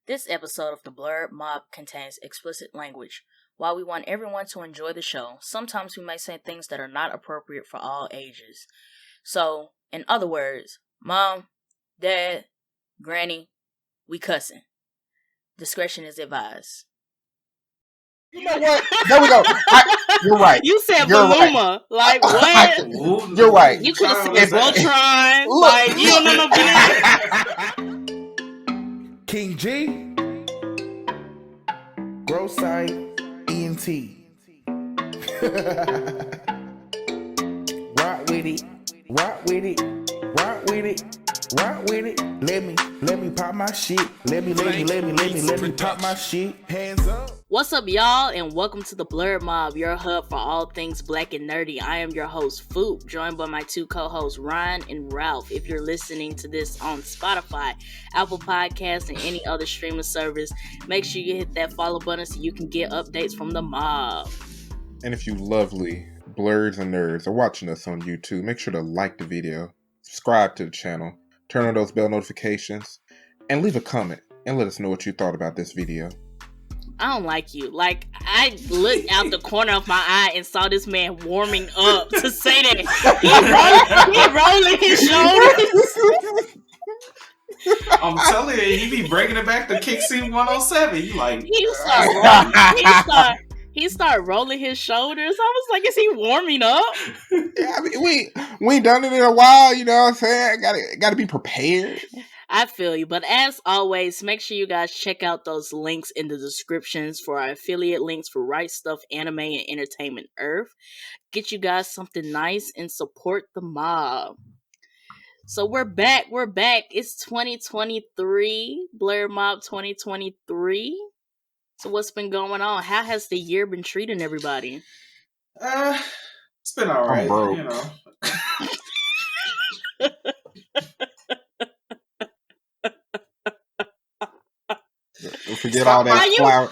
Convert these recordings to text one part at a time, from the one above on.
This episode of the Blerd Mob contains explicit language. While we want everyone to enjoy the show, sometimes we may say things that are not appropriate for all ages. So, in other words, Mom, Dad, Granny, we cussing. Discretion is advised. You know what? There we go. You're right. You said You're Velma. Right. Like, what? You're right. You could have said Voltron. Like, you don't know no King G, Grow Site, ENT. Rock with it, rock with it, rock with it, rock with it. Let me pop my shit. Let me pop my shit. Hands up. What's up, y'all, and welcome to the Blerd Mob, your hub for all things black and nerdy. I am your host, Foop, joined by my two co-hosts, Ryun and Ralph. If you're listening to this on Spotify, Apple Podcasts, and any other streaming service, make sure you hit that follow button so you can get updates from the mob. And if you lovely Blerds and nerds are watching us on YouTube, make sure to like the video, subscribe to the channel, turn on those bell notifications, and leave a comment and let us know what you thought about this video. I don't like you. Like, I looked out the corner of my eye and saw this man warming up to say that. He rolling his shoulders. I'm telling you, he be bringing it back to Kick Scene 107. You like... He started rolling his shoulders. I was like, is he warming up? Yeah, I mean, we ain't done it in a while, you know what I'm saying? Gotta be prepared. I feel you, but as always, make sure you guys check out those links in the descriptions for our affiliate links for Right Stuff Anime and Entertainment Earth. Get you guys something nice and support the mob. So we're back. It's 2023, Blerd Mob 2023. So what's been going on? How has the year been treating everybody? It's been alright, you know. Forget all that flower.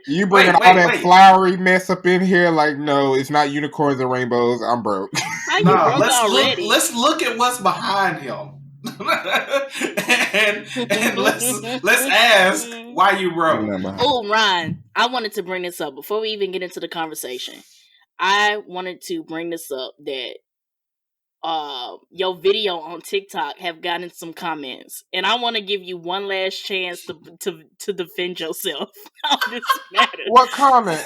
You bringing all that flowery mess up in here? Like, no, it's not unicorns and rainbows. I'm broke. Let's look at what's behind him, and let's ask why you broke. Oh, Ryan, I wanted to bring this up before we even get into the conversation. I wanted to bring this up that your video on TikTok have gotten some comments, and I want to give you one last chance to defend yourself on this matter. What comment?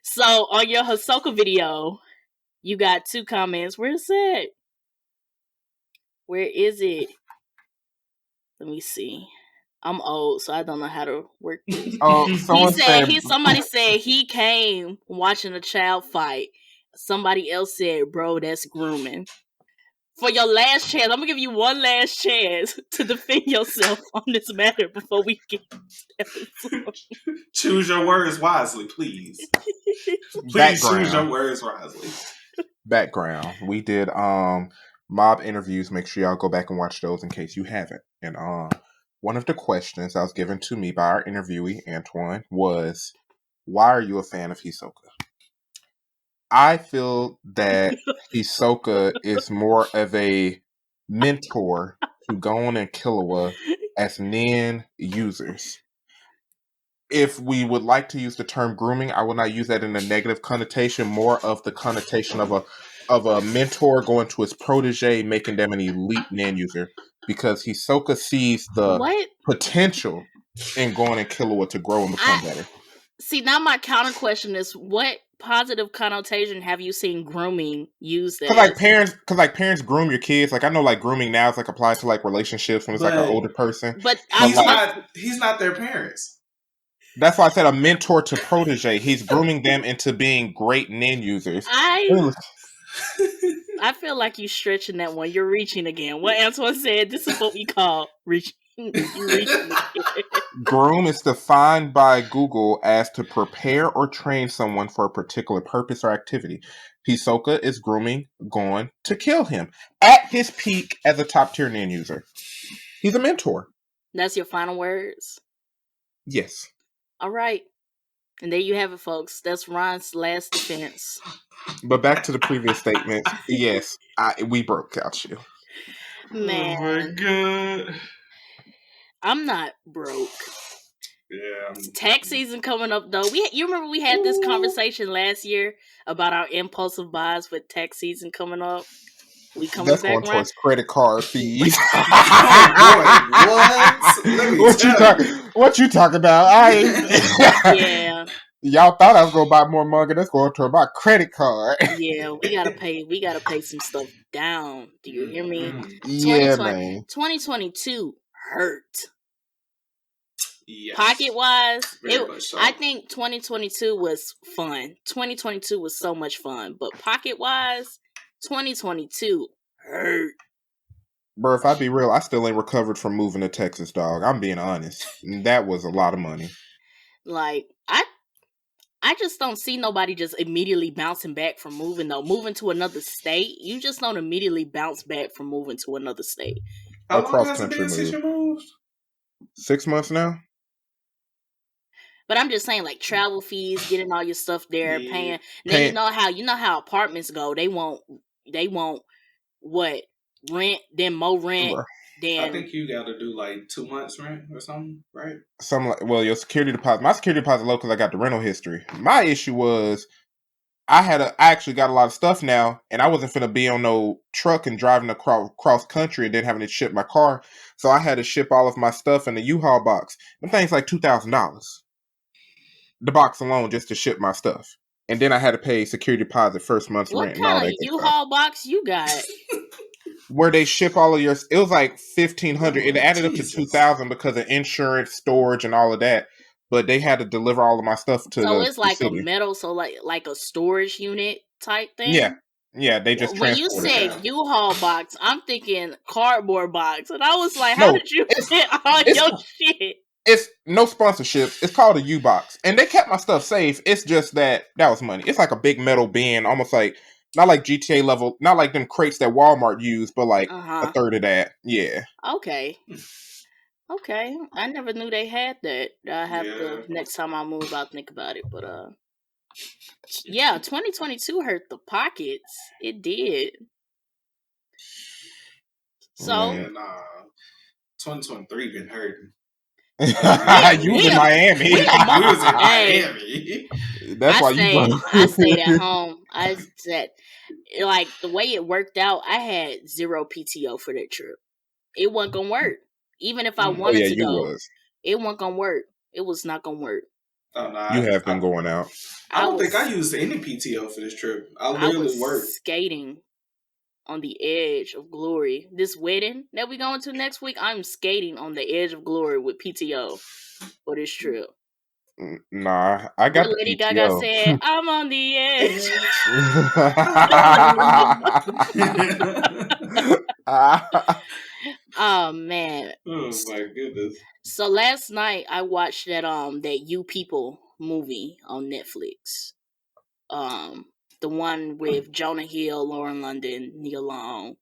So on your Hisoka video, you got two comments. Where's it? Where is it? Let me see. I'm old, so I don't know how to work this. Oh, somebody said he came watching a child fight. Somebody else said, "Bro, that's grooming." For your last chance, I'm gonna give you one last chance to defend yourself on this matter before we get Choose your words wisely, please. Please choose your words wisely. Background. We did mob interviews. Make sure y'all go back and watch those in case you haven't. And one of the questions that was given to me by our interviewee, Antoine, was, why are you a fan of Hisoka? I feel that Hisoka is more of a mentor to Gon and Killua as nin users. If we would like to use the term grooming, I will not use that in a negative connotation, more of the connotation of a mentor going to his protege, making them an elite nin user. Because Hisoka sees the potential in Gon and Killua to grow and become better. See, now my counter question is, what positive connotation have you seen grooming used as? Because parents groom your kids. Like, I know, like, grooming now is like applied to like relationships when it's like an older person. But he's not their parents. That's why I said a mentor to protege. He's grooming them into being great nin users. I feel like you're stretching that one. You're reaching again. What Antoine said, this is what we call reaching. Groom is defined by Google as to prepare or train someone for a particular purpose or activity. Hisoka is grooming Gon to kill him at his peak as a top tier nin user. He's a mentor. That's your final words? Yes. All right. And there you have it, folks. That's Ron's last defense. But back to the previous statement. Yes, we broke out you. Man. Oh my god. I'm not broke. Yeah. Tax season coming up though. You remember we had this conversation last year about our impulsive buys with tax season coming up. We coming That's back going around. towards credit card fees. Oh boy, what? Let me tell you. What you talking about? Yeah. Y'all thought I was gonna buy more manga. That's going toward my credit card. Yeah, we gotta pay some stuff down. Do you hear me? Yeah, man. 2022 hurt. Yes. Pocket wise, Very much so. I think 2022 was fun. 2022 was so much fun, but pocket wise, 2022 hurt. Bro, if I be real, I still ain't recovered from moving to Texas, dog. I'm being honest. That was a lot of money. Like, I just don't see nobody just immediately bouncing back from moving, though. Moving to another state, you just don't immediately bounce back from moving to another state. How long has it been since you moved? 6 months now. But I'm just saying, like, travel fees, getting all your stuff there, paying. Now you know how apartments go. They won't what rent, then more rent. Then I think you got to do like 2 months rent or something, right? Your security deposit. My security deposit low because I got the rental history. My issue was I actually got a lot of stuff now, and I wasn't finna be on no truck and driving across country and then having to ship my car. So I had to ship all of my stuff in the U-Haul box. Them things like $2,000. The box alone just to ship my stuff. And then I had to pay security deposit, first month's rent, and all that. What kind of U-Haul box you got? Where they ship all of your, it was like $1,500. It added up to $2,000 because of insurance, storage, and all of that. But they had to deliver all of my stuff to so the it's like city. a metal, so like a storage unit type thing. Yeah. They just when you said U-Haul box, I'm thinking cardboard box, and I was like, how did you fit all your shit? It's no sponsorship. It's called a U-Box. And they kept my stuff safe. It's just that was money. It's like a big metal bin, almost like, not like GTA level, not like them crates that Walmart use, but like a third of that. Yeah. Okay. I never knew they had that. I have to, next time I move, I'll think about it. But, yeah, 2022 hurt the pockets. It did. So, 2023 been hurting. You was in Miami. We was in Miami. That's why I stayed at home. I said, like, the way it worked out, I had 0 PTO for that trip. It wasn't gonna work. Even if I wanted to go, it wasn't gonna work. It was not gonna work. Oh, no, you have been going out. I don't think I used any PTO for this trip. I literally worked. Skating on the edge of glory. This wedding that we going to next week, I'm skating on the edge of glory with PTO for this trip. Nah, I got the Lady PTO. Gaga said, "I'm on the edge." Oh man! Oh my goodness! So last night I watched that You People movie on Netflix. The one with Jonah Hill, Lauren London, Neil Long,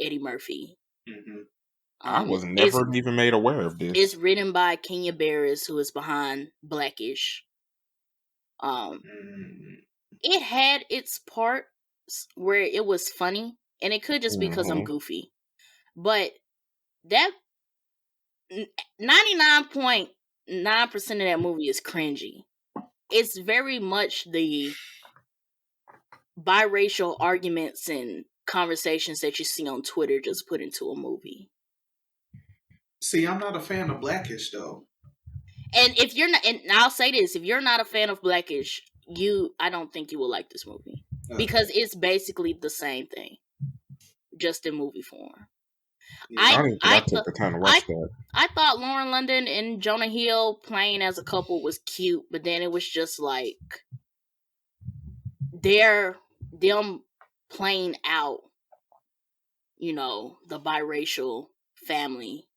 Eddie Murphy. Mm-hmm. I was never even made aware of this. It's written by Kenya Barris, who is behind Blackish. It had its parts where it was funny, and it could just be because I'm goofy. But that 99.9% of that movie is cringy. It's very much the biracial arguments and conversations that you see on Twitter just put into a movie. See, I'm not a fan of Blackish though. And if you're not, and I'll say this, if you're not a fan of Blackish, I don't think you will like this movie. Because it's basically the same thing. Just in movie form. I took the time to watch that. I thought Lauren London and Jonah Hill playing as a couple was cute, but then it was just like them playing out, the biracial family.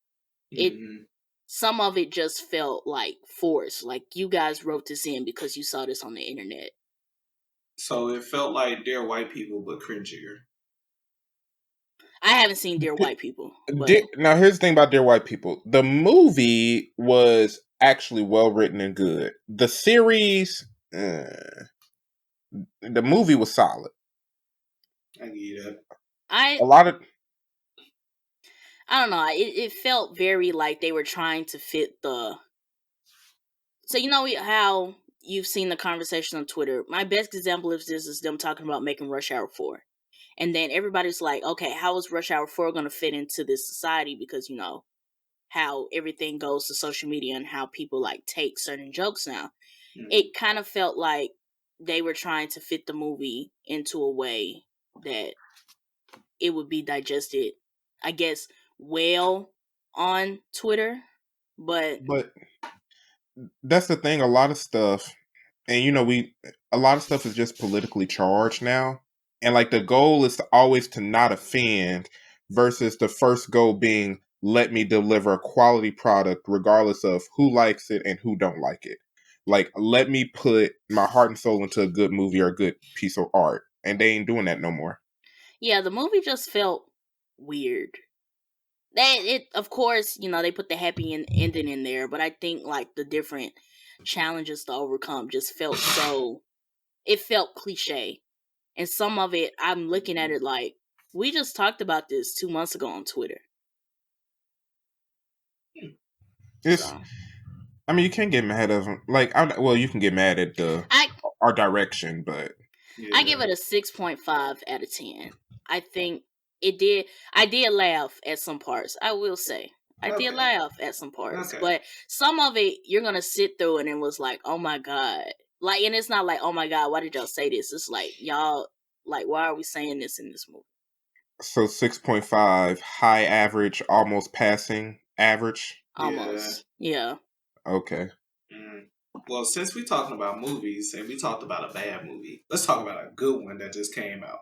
Some of it just felt like forced. Like you guys wrote this in because you saw this on the internet. So it felt like Dear White People, but cringier. I haven't seen Dear White People. Now, here's the thing about Dear White People. The movie was actually well written and good. The series, the movie was solid. I get that. I don't know. It felt very like they were trying to fit the. So you know how you've seen the conversation on Twitter. My best example of this is them talking about making Rush Hour 4. And then everybody's like, okay, how is Rush Hour 4 going to fit into this society? Because, you know, how everything goes to social media and how people like take certain jokes now. It kind of felt like they were trying to fit the movie into a way that it would be digested, I guess, well on Twitter. But that's the thing. A lot of stuff, and you know, a lot of stuff is just politically charged now. And like the goal is to always to not offend versus the first goal being let me deliver a quality product regardless of who likes it and who don't like it. Like let me put my heart and soul into a good movie or a good piece of art. And they ain't doing that no more. Yeah, the movie just felt weird. Of course, you know, they put the happy ending in there, but I think like the different challenges to overcome just felt it felt cliche. And some of it, I'm looking at it like, we just talked about this 2 months ago on Twitter. I mean, you can't get mad at them. Like, you can get mad at our direction, but I give it a 6.5 out of 10. I think it did. I did laugh at some parts. I will say I did laugh at some parts, but some of it you're gonna sit through and it was like, oh my god, like, and it's not like, oh my god, why did y'all say this? It's like, y'all, like, why are we saying this in this movie? So 6.5, high average, almost passing average. Almost, yeah. Okay. Well, since we're talking about movies and we talked about a bad movie, let's talk about a good one that just came out.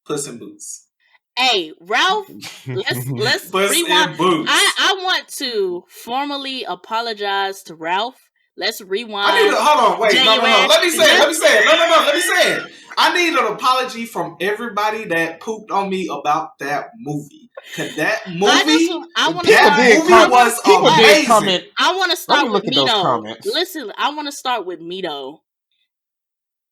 Puss in Boots. Hey, Ralph, let's rewind. I want to formally apologize to Ralph. Let's rewind. Hold on, wait, no. Let me say it. I need an apology from everybody that pooped on me about that movie. Cause that movie, people did comment. I want to start with Mito. Listen, I want to start with Mito.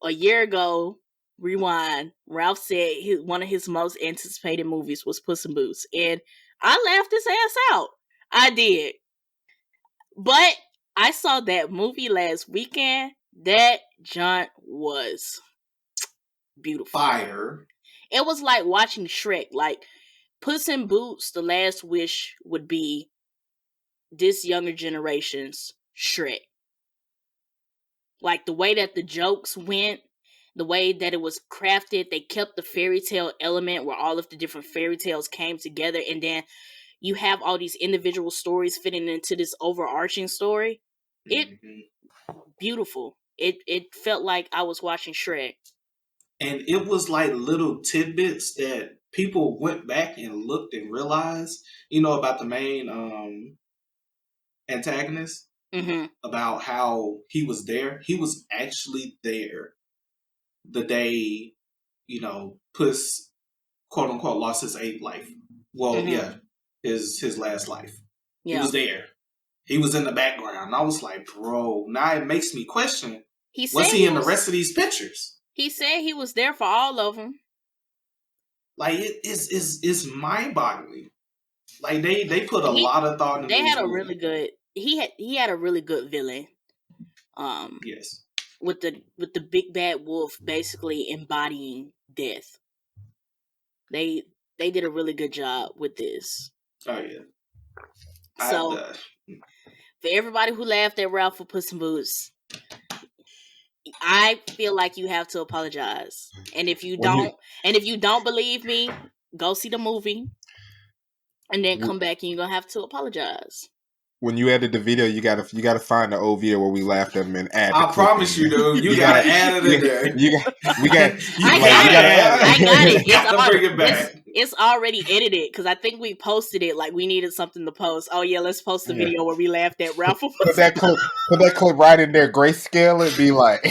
A year ago, rewind, Ralph said one of his most anticipated movies was Puss in Boots, and I laughed his ass out. I did. But I saw that movie last weekend. That jaunt was beautiful. Fire. It was like watching Shrek. Like, Puss in Boots, The Last Wish would be this younger generation's Shrek. Like, the way that the jokes went, the way that it was crafted, they kept the fairy tale element where all of the different fairy tales came together, and then you have all these individual stories fitting into this overarching story. Beautiful. It felt like I was watching Shrek. And it was like little tidbits that people went back and looked and realized, you know, about the main antagonist, about how he was there. He was actually there the day, you know, Puss, quote unquote, lost his 8th life. Well, his last life. Yeah. He was there. He was in the background. And I was like, bro, now it makes me question, was he in the rest of these pictures? He said he was there for all of them. Like, it's mind-boggling. Like, they put a lot of thought into They had a really good... He had a really good villain. Yes. With the big bad wolf basically embodying death. They did a really good job with this. Oh yeah. So for everybody who laughed at Ralph for Puss in Boots, I feel like you have to apologize. And if you don't believe me, go see the movie and then come back and you're gonna have to apologize. When you edit the video, you gotta find the old video where we laughed at him and add. I promise you, dude. You gotta add it in there. I got it. Bring it back. It's already edited because I think we posted it. Like, we needed something to post. Oh yeah, let's post the video where we laughed at Ralph. Put that clip right in there, grayscale it. Be like,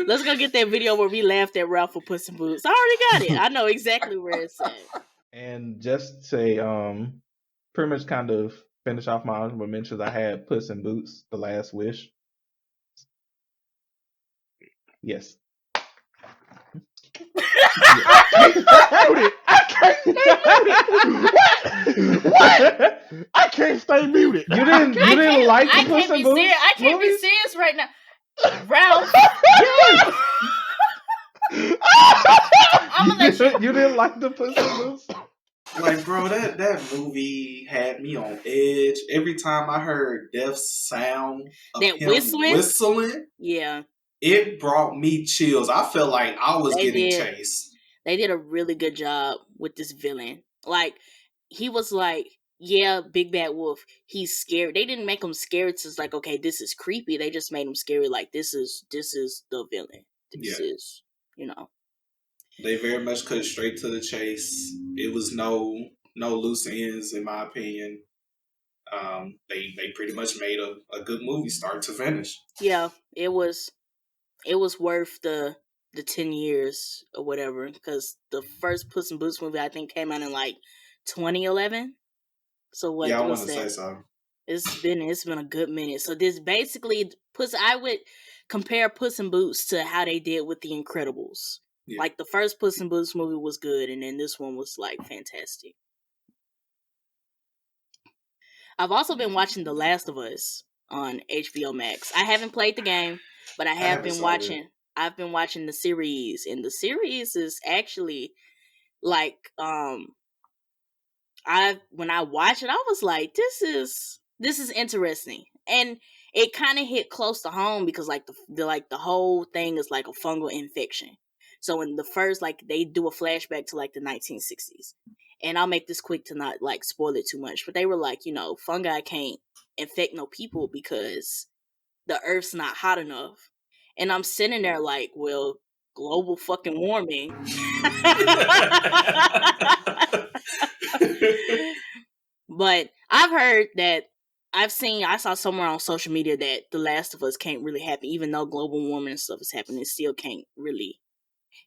let's go get that video where we laughed at Ralph for Puss in Boots. I already got it. I know exactly where it's at. And just say, pretty much kind of finish off my honorable mentions. I had Puss in Boots, The Last Wish. Yes. I can't stay muted. What? I can't stay muted. You didn't like the Puss in Boots I can't be movies? serious right now. Ralph. Yes. I'm gonna let you. You didn't like the Puss in Boots? Like, bro, that movie had me on edge. Every time I heard Def's sound of That him whistling, yeah, it brought me chills. I felt like I was getting did. chased. They did a really good job with this villain. Like, he was like, yeah, Big Bad Wolf, he's scary. They didn't make him scary to like, okay, this is creepy. They just made him scary like this is the villain. This is, you know. They very much cut straight to the chase. It was no loose ends, in my opinion. They pretty much made a good movie, start to finish. Yeah, it was worth the 10 years or whatever, because the first Puss in Boots movie I think came out in like 2011. So what? Yeah, I was want to that? say so. It's been a good minute. So this basically I would compare Puss in Boots to how they did with The Incredibles. Yeah. Like the first Puss in Boots movie was good, and then this one was like fantastic. I've also been watching The Last of Us on HBO Max. I haven't played the game, but I have been watching. I've been watching the series, and the series is actually like when I watched it, I was like, this is interesting, and it kind of hit close to home because like the whole thing is like a fungal infection. So in the first, like, they do a flashback to like the 1960s, and I'll make this quick to not like spoil it too much, but they were like, fungi can't infect no people because the Earth's not hot enough. And I'm sitting there like, well, global fucking warming. But I've heard that I saw somewhere on social media that The Last of Us can't really happen, even though global warming and stuff is happening. It still can't really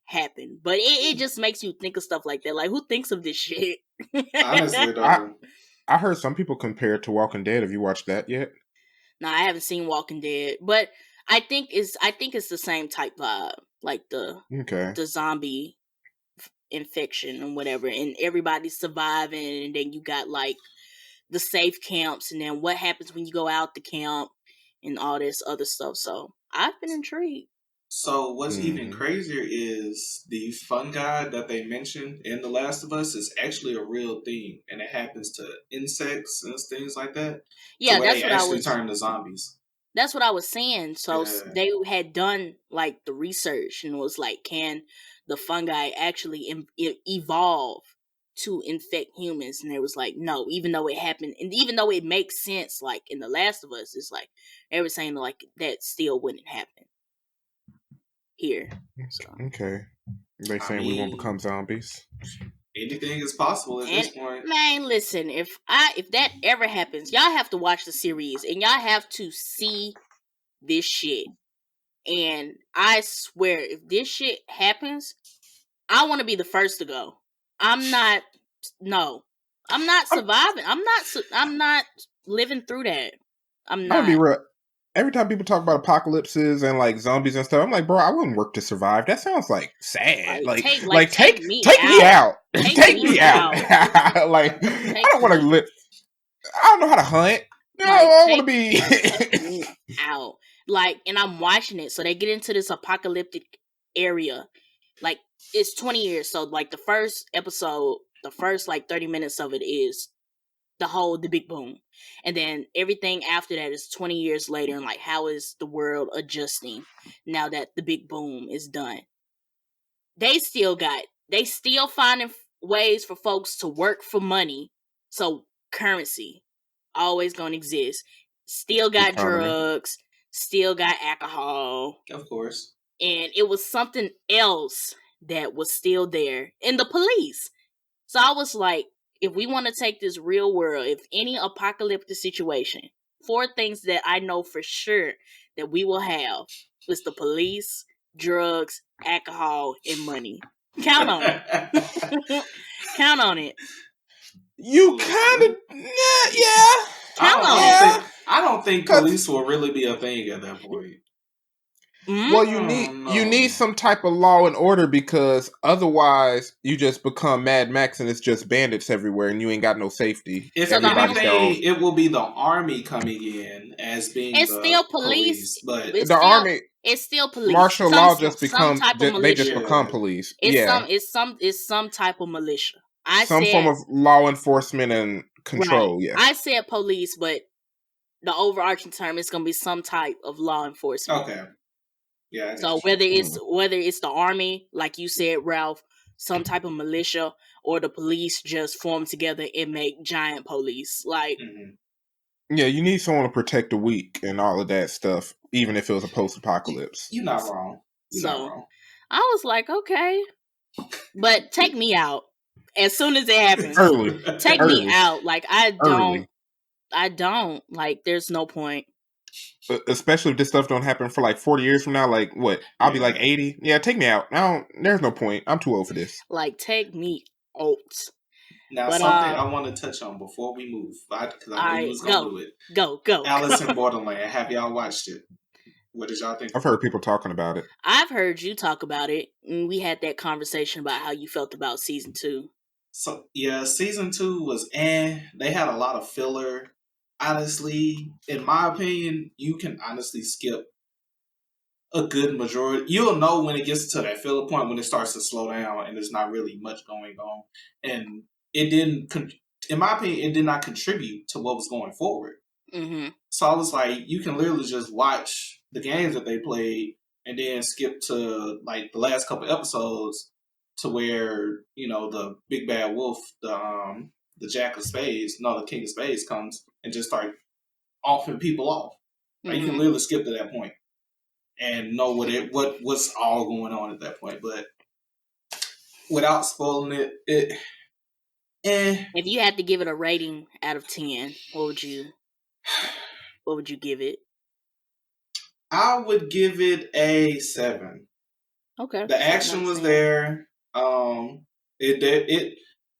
happen. But it just makes you think of stuff like that. Like, who thinks of this shit? Honestly, though. I heard some people compare it to Walking Dead. Have you watched that yet? No, I haven't seen Walking Dead, but I think it's the same type vibe, like the zombie infection and whatever, and everybody's surviving, and then you got like the safe camps, and then what happens when you go out the camp and all this other stuff. So I've been intrigued. So what's even crazier is the fungi that they mentioned in The Last of Us is actually a real thing, and it happens to insects and things like that. Yeah, that's what I was turn to zombies. That's what I was saying. So they had done like the research and was like, can the fungi actually evolve to infect humans? And it was like, no, even though it happened, and even though it makes sense, like in The Last of Us, it's like they were saying like that still wouldn't happen here. So. Okay, they saying we won't become zombies. Anything is possible at this point. Man, listen, if that ever happens, y'all have to watch the series and y'all have to see this shit. And I swear, if this shit happens, I want to be the first to go. I'm not surviving. I'm not living through that. I'm not. I'll be real. Every time people talk about apocalypses and like zombies and stuff, I'm like, bro, I wouldn't work to survive. That sounds like sad. Take me out. Take me out. Like, I don't want to live. I don't know how to hunt. No, I want to be out. Like, and I'm watching it. So they get into this apocalyptic area. Like, it's 20 years. So like the first episode, the first like 30 minutes of it is the big boom, and then everything after that is 20 years later, and like how is the world adjusting now that the big boom is done. They still finding ways for folks to work for money, so currency always gonna exist. Still got drugs, still got alcohol, of course, and it was something else that was still there, and the police. So I was like, if we want to take this real world, if any apocalyptic situation, 4 things that I know for sure that we will have is the police, drugs, alcohol, and money. Count on it. Count on it. You kind of, yeah. Count on it. I don't think police will really be a thing at that point. Well, you need some type of law and order, because otherwise you just become Mad Max and it's just bandits everywhere and you ain't got no safety. If Everybody's anything, it will be the army coming in as being It's still the police, but it's the still army. it's still police. Martial law just Some become type of they just militia. become police. It's some type of militia. Some form of law enforcement and control. Right. Yeah, I said police, but the overarching term is going to be some type of law enforcement. Okay. Yeah. So whether it's the army, like you said, Ralph, some type of militia, or the police just form together and make giant police. Like, yeah, you need someone to protect the weak and all of that stuff, even if it was a post-apocalypse. You're not wrong. I was like, okay, but take me out as soon as it happens. Take me out. Like, I don't like. There's no point. Especially if this stuff don't happen for like 40 years from now. Like, what? I'll be like 80. Yeah, take me out. There's no point. I'm too old for this. Like, take me out. Now, something I want to touch on before we move, because I knew you was going to do it. Go. Alice in Borderland. Have y'all watched it? What did y'all think? I've heard people talking about it. I've heard you talk about it. And we had that conversation about how you felt about season 2. So, yeah, season 2 was They had a lot of filler. Honestly, in my opinion, you can honestly skip a good majority. You'll know when it gets to that filler point, when it starts to slow down and there's not really much going on. And it didn't, in my opinion, it did not contribute to what was going forward. Mm-hmm. So I was like, you can literally just watch the games that they played and then skip to like the last couple episodes to where, the big bad wolf, the Jack of Spades, the King of Spades comes and just start offing people off. Like, you can literally skip to that point and know what's all going on at that point. But without spoiling it, if you had to give it a rating out of 10, what would you give it? I would give it a 7. Okay. The action was there.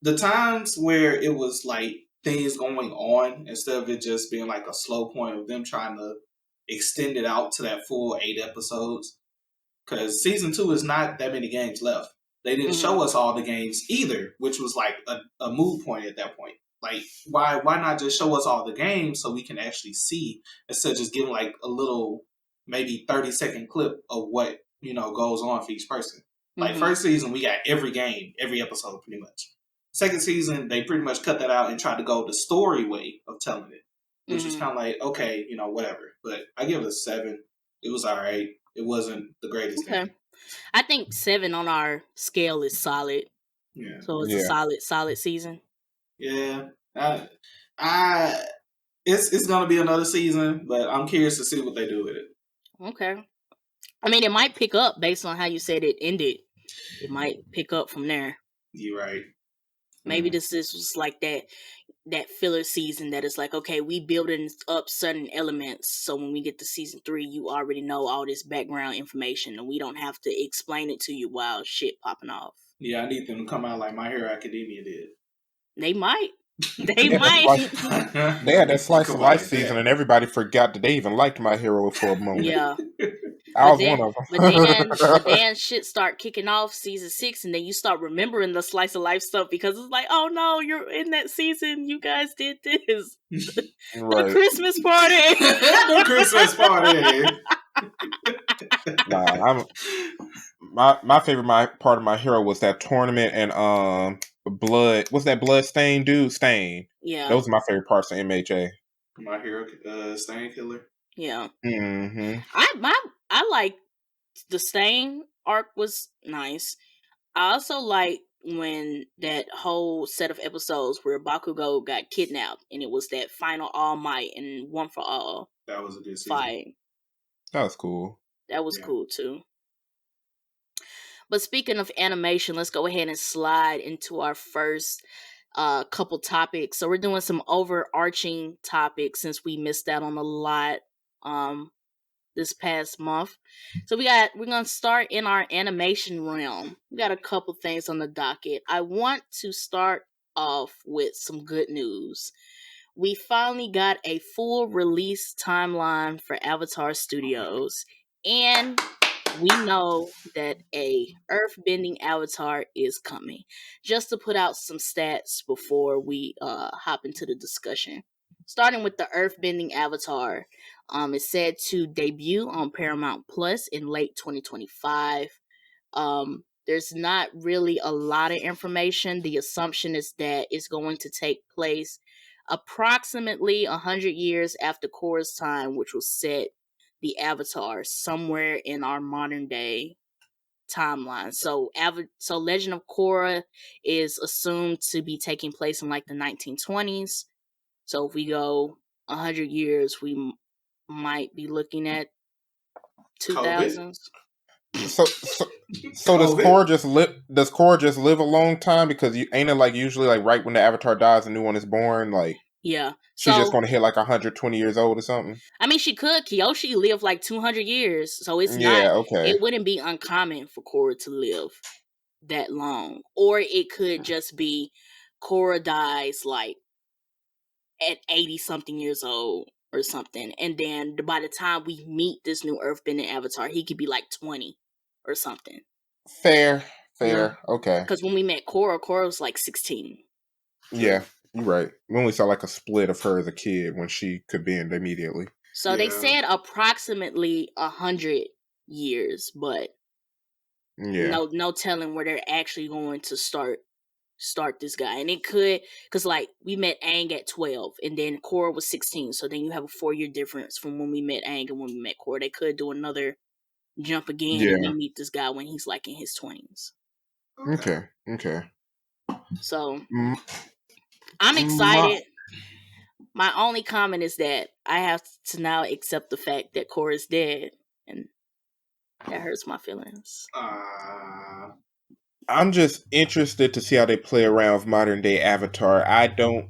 The times where it was like things going on instead of it just being like a slow point of them trying to extend it out to that full 8 episodes. Because season 2 is not that many games left. They didn't show us all the games either, which was like a moot point at that point. Like, why not just show us all the games so we can actually see, instead of just giving like a little, maybe 30-second clip of what, goes on for each person. Like, first season, we got every game, every episode, pretty much. Second season, they pretty much cut that out and tried to go the story way of telling it, which was kind of like, okay, whatever. But I give it a 7. It was all right. It wasn't the greatest thing. I think 7 on our scale is solid. Yeah. So it's a solid season. Yeah. It's gonna be another season, but I'm curious to see what they do with it. Okay. I mean, it might pick up based on how you said it ended. It might pick up from there. You're right. Maybe this was like that filler season that is like, okay, we building up certain elements, so when we get to season 3, you already know all this background information, and we don't have to explain it to you while shit popping off. Yeah, I need them to come out like My Hero Academia did. They might. They had that slice of life season, and everybody forgot that they even liked My Hero for a moment. Yeah. I was one of them. But then shit start kicking off season 6, and then you start remembering the slice of life stuff because it's like, oh no, you're in that season. You guys did this. The Christmas party. The Christmas party. My favorite part of My Hero was that tournament and blood. What's that blood stain dude? Stain. Yeah. Those are my favorite parts of MHA. My Hero Stain Killer. Yeah. Mm-hmm. I like the Stain arc was nice. I also like when that whole set of episodes where Bakugo got kidnapped and it was that final All Might and One for All. That was a good fight. That was cool. That was cool too. But speaking of animation, let's go ahead and slide into our first couple topics. So we're doing some overarching topics since we missed out on a lot this past month. So we're gonna start in our animation realm. We got a couple things on the docket. I want to start off with some good news. We finally got a full release timeline for Avatar Studios. And we know that a earthbending avatar is coming. Just to put out some stats before we hop into the discussion. Starting with the earthbending avatar, it's said to debut on Paramount Plus in late 2025. There's not really a lot of information. The assumption is that it's going to take place approximately 100 years after Korra's time, which will set the Avatar somewhere in our modern day timeline. So Legend of Korra is assumed to be taking place in like the 1920s. So if we go 100 years, we might be looking at 2000s. So does Korra just live? Does Korra just live a long time? Because ain't it like usually like right when the Avatar dies, a new one is born. Like she's just going to hit like 120 years old or something. I mean, she could. Kyoshi lived like 200 years, so it's not. Okay. It wouldn't be uncommon for Korra to live that long, or it could just be Korra dies like at 80 something years old or something, and then by the time we meet this new Earthbending Avatar, he could be like 20 or something. Fair. Okay. Because when we met Korra was like 16. Yeah, you're right. We only saw like a split of her as a kid when she could bend immediately. So they said approximately 100 years, but no telling where they're actually going to start this guy. And it could, because like we met Aang at 12 and then Korra was 16, so then you have a 4-year difference from when we met Aang and when we met Korra. They could do another jump again and we meet this guy when he's like in his 20s. Okay. So I'm excited. My only comment is that I have to now accept the fact that Korra is dead, and that hurts my feelings. I'm just interested to see how they play around with modern day Avatar. I don't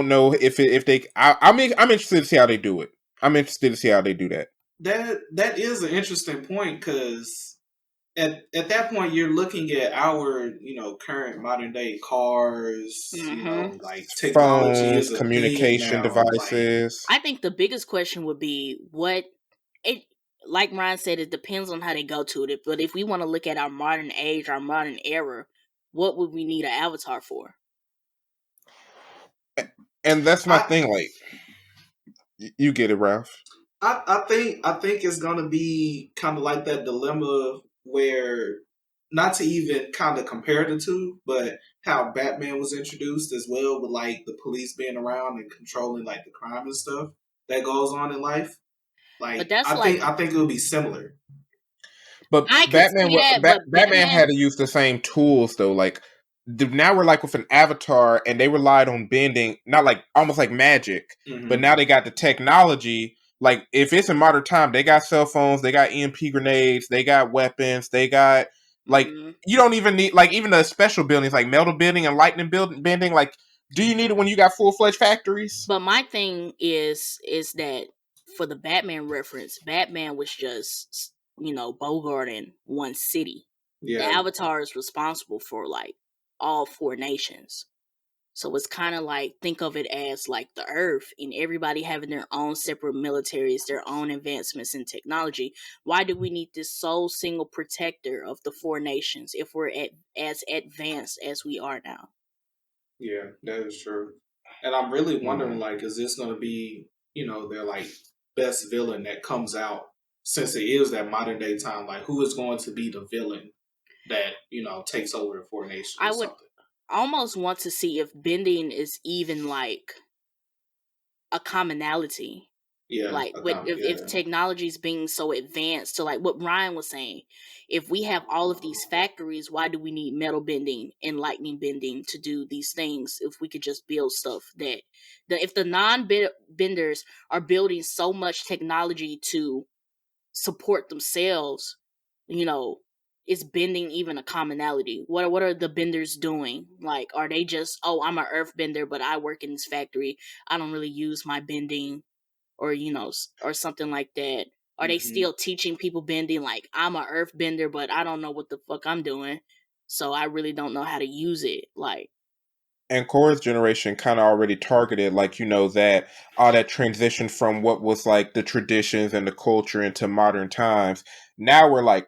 know if they. I'm interested to see how they do it. I'm interested to see how they do that. That is an interesting point because at that point you're looking at our current modern day cars, like technology phones, is a communication devices. Like, I think the biggest question would be like Ryan said, it depends on how they go to it. But if we want to look at our modern age, our modern era, what would we need an avatar for? And that's my thing. Like, you get it, Ralph. I think it's gonna be kind of like that dilemma where, not to even kind of compare the two, but how Batman was introduced as well, with like the police being around and controlling like the crime and stuff that goes on in life. Like, but that's I think it would be similar. But Batman had to use the same tools though. Like now we're like with an avatar, and they relied on bending, not like almost like magic. Mm-hmm. But now they got the technology. Like if it's in modern time, they got cell phones, they got EMP grenades, they got weapons, they got like you don't even need like even the special buildings like metal bending and lightning bending. Like, do you need it when you got full-fledged factories? But my thing is that for the Batman reference, Batman was just bogarting one city. Yeah. The Avatar is responsible for like all 4 nations. So it's kind of like, think of it as like the Earth and everybody having their own separate militaries, their own advancements in technology. Why do we need this sole single protector of the 4 nations if we're as advanced as we are now? Yeah, that is true. And I'm really wondering, like, is this going to be, their like best villain that comes out, since it is that modern day time? Like, who is going to be the villain that takes over the 4 nations? I would almost want to see if bending is even like a commonality. Yeah, like if technology is being so advanced to like what Ryan was saying, if we have all of these factories, why do we need metal bending and lightning bending to do these things if we could just build stuff if the non-benders are building so much technology to support themselves, is bending even a commonality? What are the benders doing? Like, are they just, I'm an earth bender, but I work in this factory, I don't really use my bending, or or something like that? Are they still teaching people bending? Like, I'm an earth bender, but I don't know what the fuck I'm doing, so I really don't know how to use it. Like, And Korra's generation kind of already targeted, like, that all that transition from what was like the traditions and the culture into modern times. Now we're like,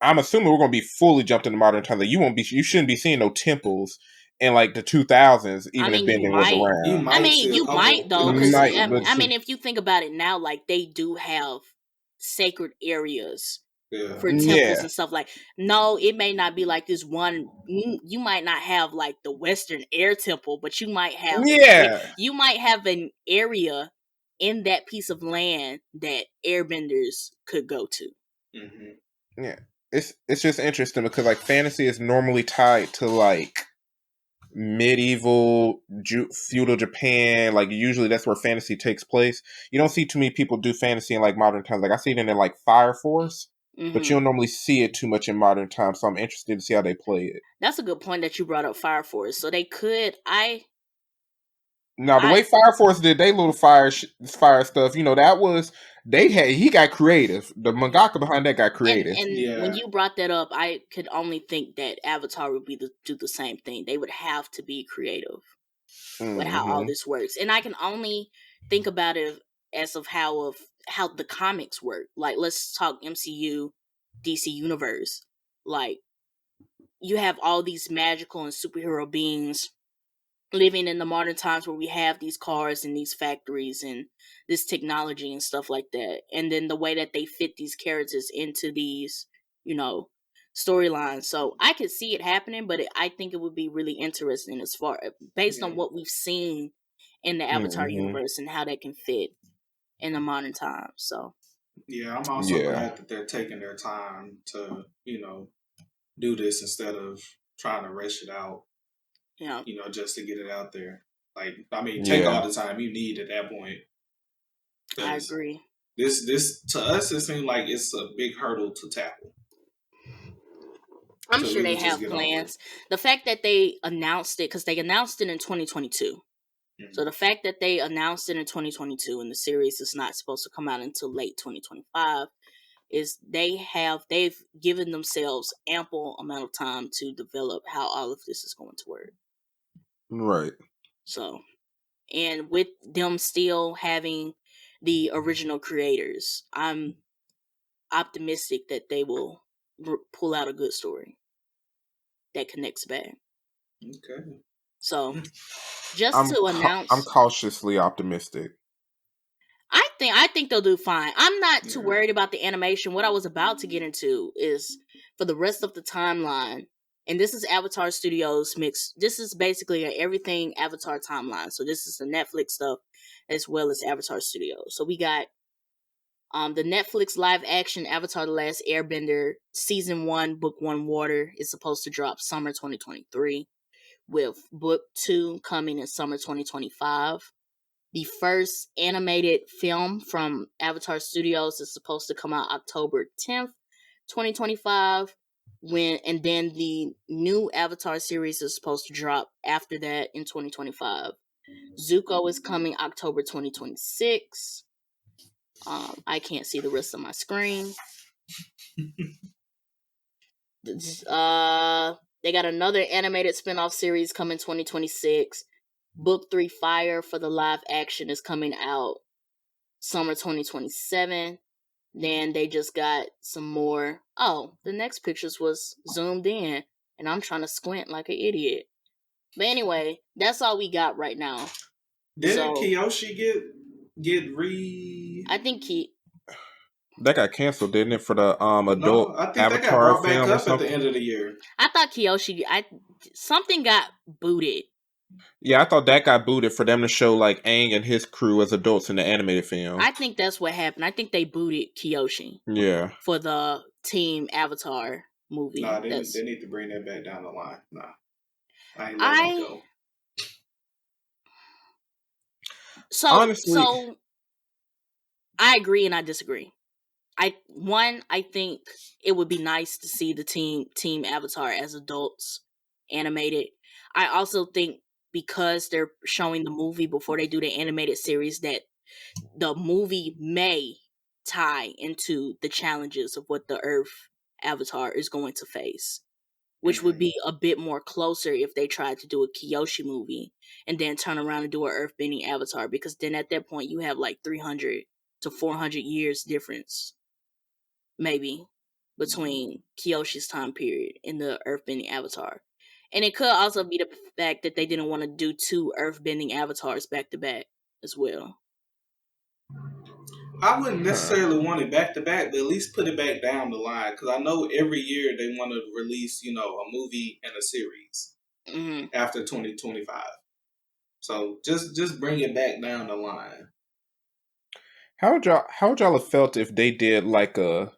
I'm assuming we're going to be fully jumped into modern times. Like, you shouldn't be seeing no temples in like the 2000s, I even if mean, you Bending was might. You around. I might mean, see a you might couple though, in the because Might, city. but I mean, if you think about it now, like they do have sacred areas Yeah. for temples yeah, and stuff. Like, no, it may not be like this one. You might not have like the Western Air Temple, but you might have yeah, an area in that piece of land that airbenders could go to. Mm-hmm. yeah. It's just interesting because like fantasy is normally tied to like medieval feudal Japan. Like usually that's where fantasy takes place. You don't see too many people do fantasy in like modern times. Like I see it in like Fire Force, but you don't normally see it too much in modern times. So I'm interested to see how they play it. That's a good point that you brought up, Fire Force. So they could. Now the way Fire Force did they little fire stuff, that was he got creative. The mangaka behind that got creative. And when Yeah. you brought that up, I could only think that Avatar would do the same thing. They would have to be creative with how all this works, and I can only think about it as of how the comics work. Like, let's talk MCU, DC universe. Like, you have all these magical and superhero beings living in the modern times where we have these cars and these factories and this technology and stuff like that. And then the way that they fit these characters into these, storylines. So I could see it happening, but I think it would be really interesting as far based on what we've seen in the Avatar universe and how that can fit in the modern times. So yeah, I'm also glad that they're taking their time to, do this instead of trying to rush it out. Yeah. Just to get it out there. Like, I mean, take all the time you need at that point. I agree. This to us, it seems like it's a big hurdle to tackle. I'm sure they have plans. The fact that they announced it, because they announced it in 2022. Mm-hmm. So the fact that they announced it in 2022 and the series is not supposed to come out until late 2025 is they've given themselves ample amount of time to develop how all of this is going to work. Right. So, and with them still having the original creators, I'm optimistic that they will pull out a good story that connects back. Okay. So, announce, I'm cautiously optimistic. I think they'll do fine. I'm not too worried about the animation. What I was about to get into is for the rest of the timeline, and this is Avatar Studios mix. This is basically an everything Avatar timeline. So this is the Netflix stuff as well as Avatar Studios. So we got the Netflix live action Avatar The Last Airbender Season 1, Book 1 Water is supposed to drop summer 2023, with Book 2 coming in summer 2025. The first animated film from Avatar Studios is supposed to come out October 10th, 2025. And then the new Avatar series is supposed to drop after that in 2025. Zuko is coming October 2026. I can't see the rest of my screen. They got another animated spin-off series coming 2026. Book 3 Fire for the live action is coming out summer 2027. Then they just got some more. Oh, the next pictures was zoomed in, and I'm trying to squint like an idiot. But anyway, that's all we got right now. Didn't Kyoshi get re? I think that got canceled, didn't it, for the adult no, I think Avatar that got brought back film up at the end of the year. I thought Kyoshi, something got booted. Yeah, I thought that got booted for them to show like Aang and his crew as adults in the animated film. I think that's what happened. I think they booted Kyoshi. Yeah. For the Team Avatar movie. Nah, they need to bring that back down the line. Nah. I ain't letting it go. So honestly, so I agree and I disagree. I think it would be nice to see the Team Avatar as adults animated. I also think because they're showing the movie before they do the animated series, that the movie may tie into the challenges of what the Earth Avatar is going to face. which would be a bit more closer if they tried to do a Kyoshi movie and then turn around and do an earthbending Avatar, because then at that point you have like 300 to 400 years difference, maybe, between Kyoshi's time period and the earthbending Avatar. And it could also be the fact that they didn't want to do 2 earthbending Avatars back to back as well. I wouldn't necessarily want it back to back, but at least put it back down the line, because I know every year they want to release, a movie and a series after 2025. So just bring it back down the line. How would y'all have felt if they did like a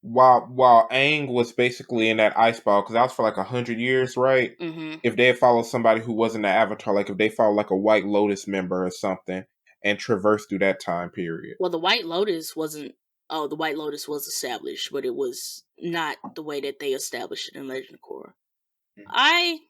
while Aang was basically in that ice ball, because that was for like 100 years, right? Mm-hmm. If they had followed somebody who wasn't an Avatar, like if they followed like a White Lotus member or something and traversed through that time period. Well, the White Lotus wasn't. Oh, the White Lotus was established, but it was not the way that they established it in Legend of Korra. I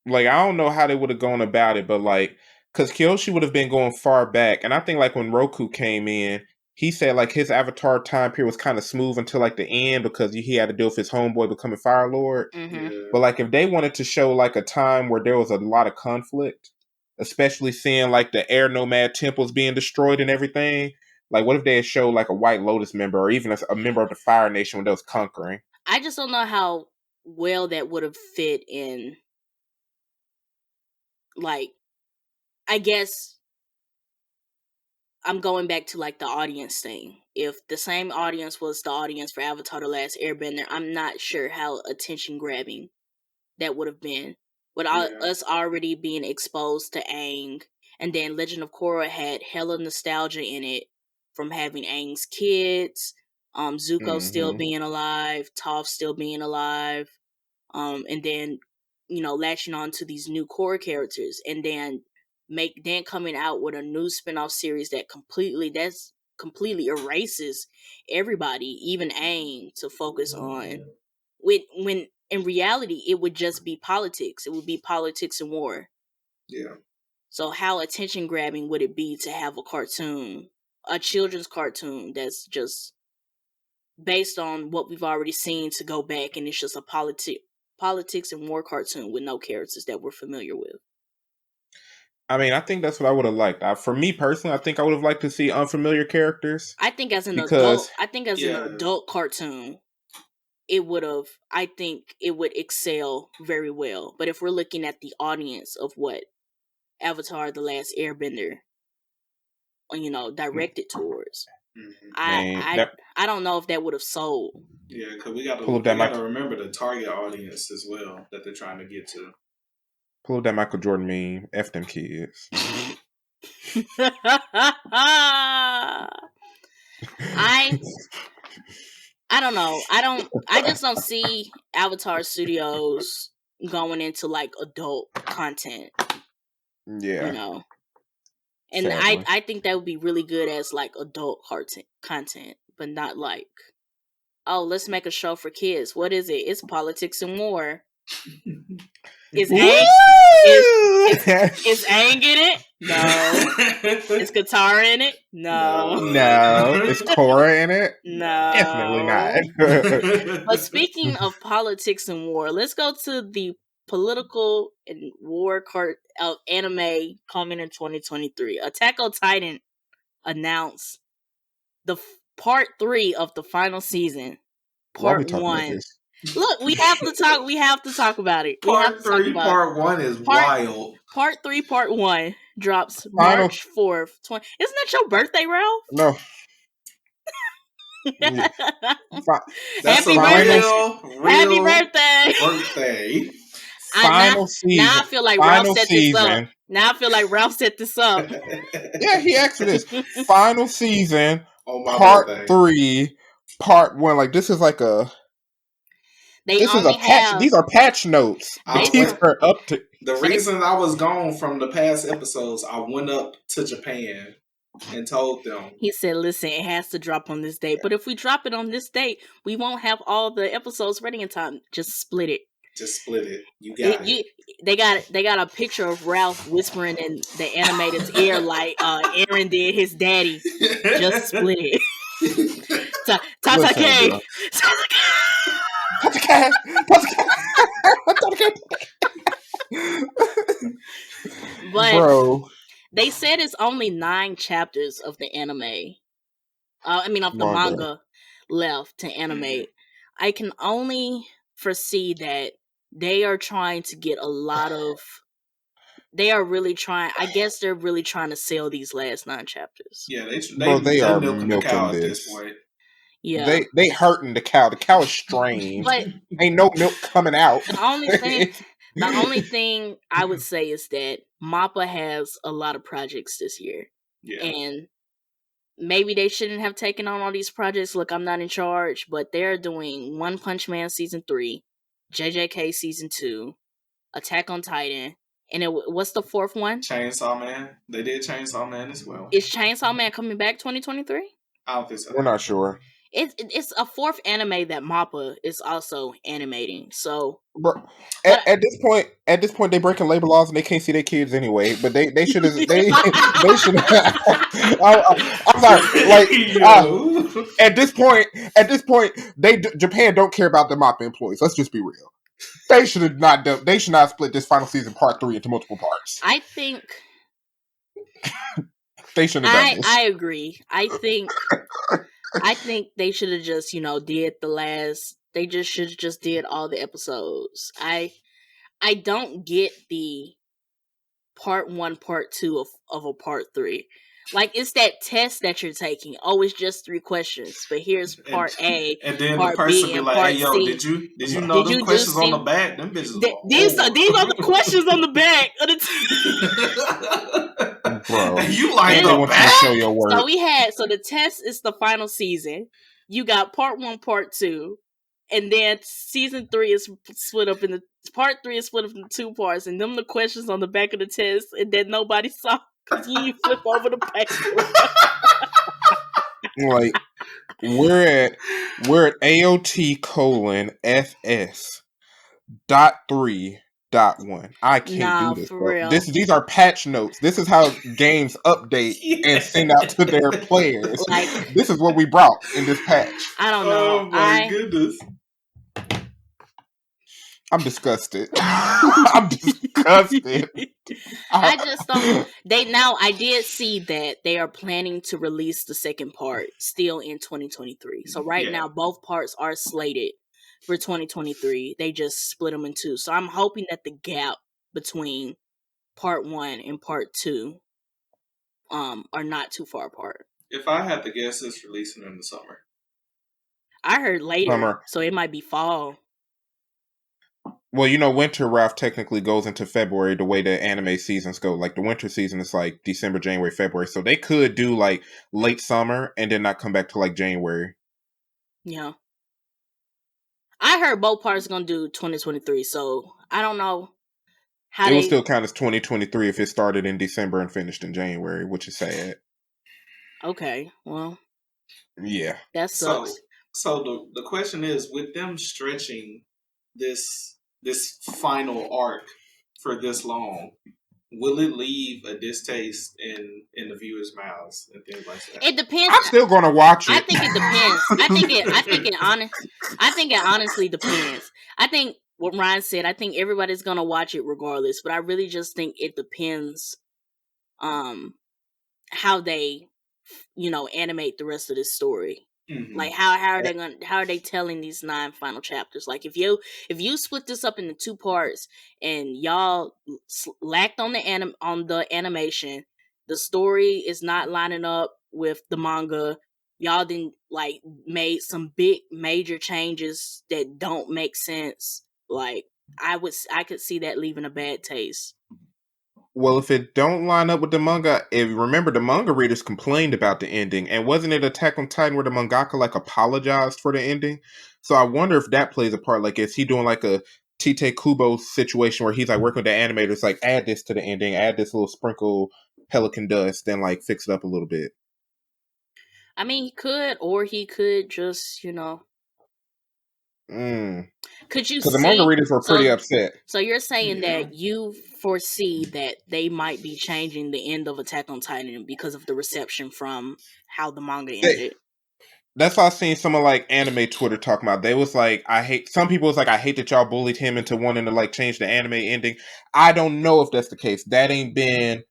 don't know how they would have gone about it, but like, because Kyoshi would have been going far back, and I think like when Roku came in, he said like his Avatar time period was kind of smooth until like the end, because he had to deal with his homeboy becoming Fire Lord. Mm-hmm. But like if they wanted to show like a time where there was a lot of conflict, especially seeing like the air nomad temples being destroyed and everything, like what if they had showed like a White Lotus member or even a member of the Fire Nation when they was conquering? I just don't know how well that would have fit in. Like, I guess I'm going back to like the audience thing. If the same audience was the audience for Avatar: The Last Airbender, I'm not sure how attention grabbing that would have been. With us already being exposed to Aang, and then Legend of Korra had hella nostalgia in it from having Aang's kids, Zuko still being alive, Toph still being alive, and then latching on to these new core characters, and then coming out with a new spin-off series that completely erases everybody, even Aang, to focus on when in reality it would just be politics. It would be politics and war. Yeah. So how attention grabbing would it be to have a children's cartoon that's just based on what we've already seen, to go back and it's just a politics and war cartoon with no characters that we're familiar with? I mean, I think that's what I would have liked. For me personally, I think I would have liked to see unfamiliar characters. I think as an adult cartoon, it would excel very well. But if we're looking at the audience of what Avatar: The Last Airbender, directed towards, I don't know if that would have sold. Yeah, because we got to remember the target audience as well that they're trying to get to. Pull up that Michael Jordan meme. F them kids. I don't know. I just don't see Avatar Studios going into like adult content. Yeah. And I think that would be really good as like adult content, but not like, oh, let's make a show for kids. What is it? It's politics and war. Is Aang in it? No. Is Katara in it? No. Is Korra in it? No. Definitely not. But speaking of politics and war, let's go to the political and war of anime coming in 2023. Attack on Titan announced the part 3 of the final season. Part 1. Look, we have to talk about it. Part 3, part 1 is wild. Part 3, part 1 drops March 4th. Isn't that your birthday, Ralph? No. That's Happy birthday! Final season. Now I feel like Ralph set this up. Now I feel like Ralph set this up. Yeah, he asked this. Final season, part 3, part 1. Like, this is like a... These are patch notes. The reason I was gone from the past episodes, I went up to Japan and told them. He said, listen, it has to drop on this date. But if we drop it on this date, we won't have all the episodes ready in time. Just split it. You got it. They got a picture of Ralph whispering in the animator's ear like Aaron did his daddy. Just split it. Talk Tatake. But bro, they said it's only 9 chapters of the anime. Of the manga left to animate. I can only foresee that they are trying to get a lot of. They are really trying. I guess they're really trying to sell these last 9 chapters. Yeah, they are milking the cow at this point. Yeah, they hurting the cow. The cow is strained. But ain't no milk coming out. The only thing I would say is that MAPPA has a lot of projects this year, and maybe they shouldn't have taken on all these projects. Look, I'm not in charge, but they're doing One Punch Man Season 3, JJK Season 2, Attack on Titan, and what's the 4th one? Chainsaw Man. They did Chainsaw Man as well. Is Chainsaw Man coming back 2023? I don't think so. We're not sure. It's a 4th anime that MAPPA is also animating. So, at this point, they breaking labor laws and they can't see their kids anyway. But they should have they should. I'm sorry. Like at this point, Japan don't care about the MAPPA employees. Let's just be real. They should have not done. They should not split this final season part 3 into multiple parts. I think they should have done this. I agree. I think they should have just, did the last. They just should have just did all the episodes. I don't get the part 1, part 2 of a part 3. Like, it's that test that you're taking. Oh, it's just 3 questions, but here's part A, and then part the person B, be and like, part "Hey, yo, C. did you know them questions on the back? Them bitches. These are the questions on the back of the Bro, you like the back? Show your work. So the test is the final season. You got part 1, part 2, and then season 3 is split up into part 3 is split up into 2 parts, and them the questions on the back of the test, and then nobody saw because you flip over the paper. Like we're at AOT:FS.3.1. I can't do this, bro. These are patch notes. This is how games update and send out to their players. Like, this is what we brought in this patch. I don't know. Oh my goodness. I'm disgusted. I'm disgusted. I just don't. I did see that they are planning to release the second part still in 2023. So now, both parts are slated for 2023. They just split them in 2. So I'm hoping that the gap between part 1 and part 2 are not too far apart. If I had to guess, it's releasing in the summer. I heard later, so it might be fall. Well, winter, Ralph, technically goes into February the way the anime seasons go. Like, the winter season is like December, January, February. So they could do like late summer and then not come back to like January. Yeah. I heard both parts are going to do 2023. So I don't know how it will still count as 2023 if it started in December and finished in January, which is sad. Okay. Well. Yeah. That sucks. So the question is, with them stretching this final arc for this long, will it leave a distaste in the viewers' mouths and things like that? It depends. I'm still gonna watch it. I think it depends. I think it honestly depends. I think what Ryan said. I think everybody's gonna watch it regardless. But I really just think it depends, how they, animate the rest of this story. Mm-hmm. Like how are they telling these 9 final chapters? Like if you split this up into 2 parts and y'all lacked on the animation, the story is not lining up with the manga. Y'all then made some big major changes that don't make sense. Like I could see that leaving a bad taste. Well, if it don't line up with the manga, remember the manga readers complained about the ending, and wasn't it Attack on Titan where the mangaka apologized for the ending? So I wonder if that plays a part. Like, is he doing like a Tite Kubo situation where he's working with the animators, add this to the ending, add this little sprinkle pelican dust, then fix it up a little bit? I mean, he could, or he could just, Could you because the manga readers were pretty upset. So you're saying that you foresee that they might be changing the end of Attack on Titan because of the reception from how the manga ended? That's why I seen some of like anime Twitter talking about. They was like, some people was like, I hate that y'all bullied him into wanting to like change the anime ending. I don't know if that's the case. That ain't been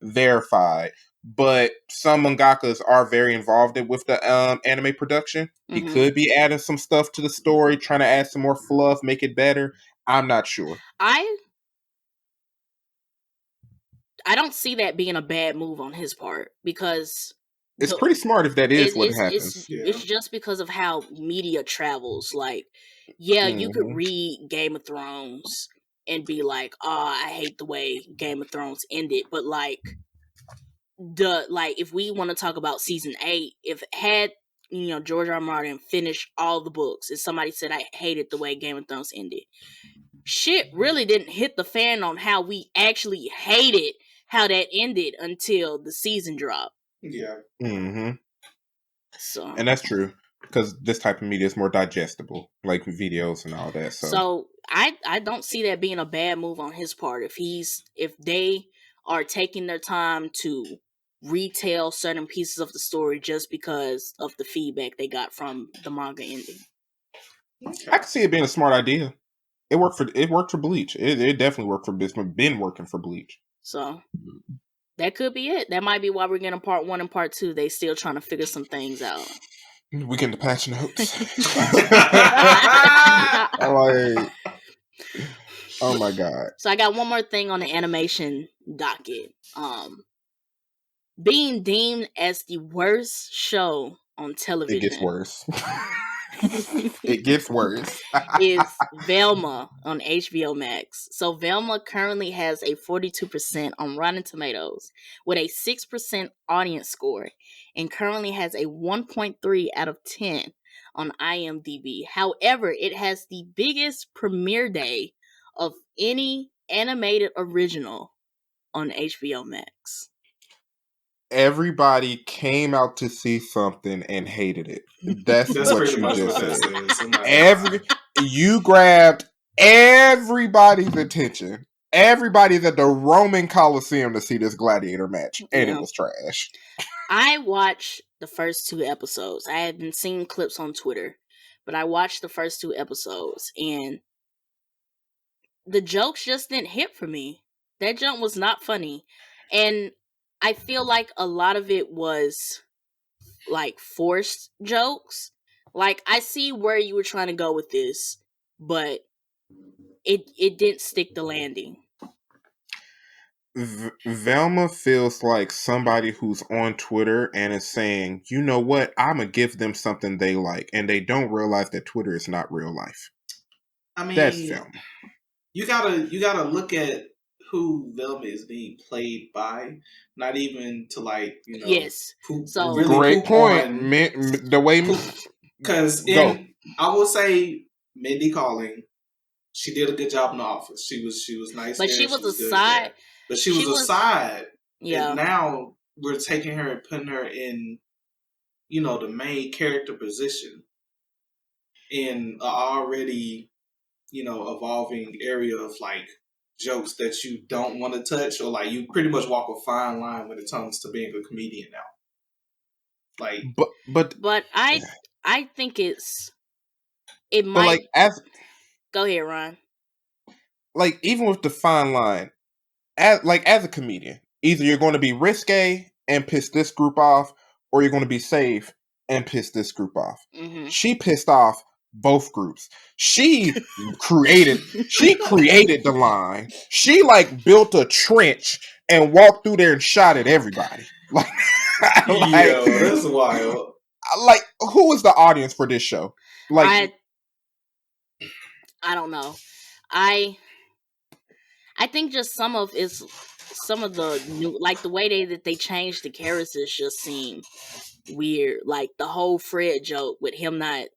verified. But some mangakas are very involved with the anime production. He could be adding some stuff to the story, trying to add some more fluff, make it better. I'm not sure. I don't see that being a bad move on his part, because it's pretty smart if that is what happens. It's just because of how media travels. Like, yeah, you could read Game of Thrones and be like, "Oh, I hate the way Game of Thrones ended," but like if we want to talk about season 8, if had George R. R. Martin finished all the books and somebody said I hated the way Game of Thrones ended, shit really didn't hit the fan on how we actually hated how that ended until the season dropped. Yeah. So, and that's true, because this type of media is more digestible, like videos and all that. So I don't see that being a bad move on his part. If they are taking their time to retell certain pieces of the story just because of the feedback they got from the manga ending. Okay. I can see it being a smart idea. It worked for Bleach. It definitely worked for. It's been working for Bleach. So that could be it. That might be why we're getting part 1 and part 2. They still trying to figure some things out. We getting the patch notes. Oh my god. So I got one more thing on the animation docket. Being deemed as the worst show on television. It gets worse. It gets worse. Is Velma on HBO Max. So Velma currently has a 42% on Rotten Tomatoes with a 6% audience score, and currently has a 1.3 out of 10 on IMDb. However, it has the biggest premiere day of any animated original on HBO Max. Everybody came out to see something and hated it. That's what you just said. You grabbed everybody's attention. Everybody's at the Roman Coliseum to see this gladiator match, and it was trash. I watched the first 2 episodes. I had been seeing clips on Twitter, but I watched the first 2 episodes, and the jokes just didn't hit for me. That joke was not funny, and I feel like a lot of it was like forced jokes. Like, I see where you were trying to go with this, but it didn't stick the landing. Velma feels like somebody who's on Twitter and is saying, you know what, I'm going to give them something they like, and they don't realize that Twitter is not real life. I mean, that's Velma. You gotta look at who Velma is being played by, not even to like, yes. So really great point. The way, because I will say Mindy Kaling, she did a good job in The Office. She was nice, but there. She was a side. But she was a side. Yeah. And now we're taking her and putting her in, the main character position in a already, evolving area of like jokes that you don't want to touch, or like you pretty much walk a fine line when it comes to being a comedian now. Like, but I think it might. But like go ahead, Ron. Like, even with the fine line, as a comedian, either you're going to be risque and piss this group off, or you're going to be safe and piss this group off. Mm-hmm. She pissed off both groups. She created the line. She built a trench and walked through there and shot at everybody. Yo, that's wild. Who is the audience for this show? I don't know. I think just some of the new, the way that they changed the characters just seem weird. Like the whole Fred joke with him not,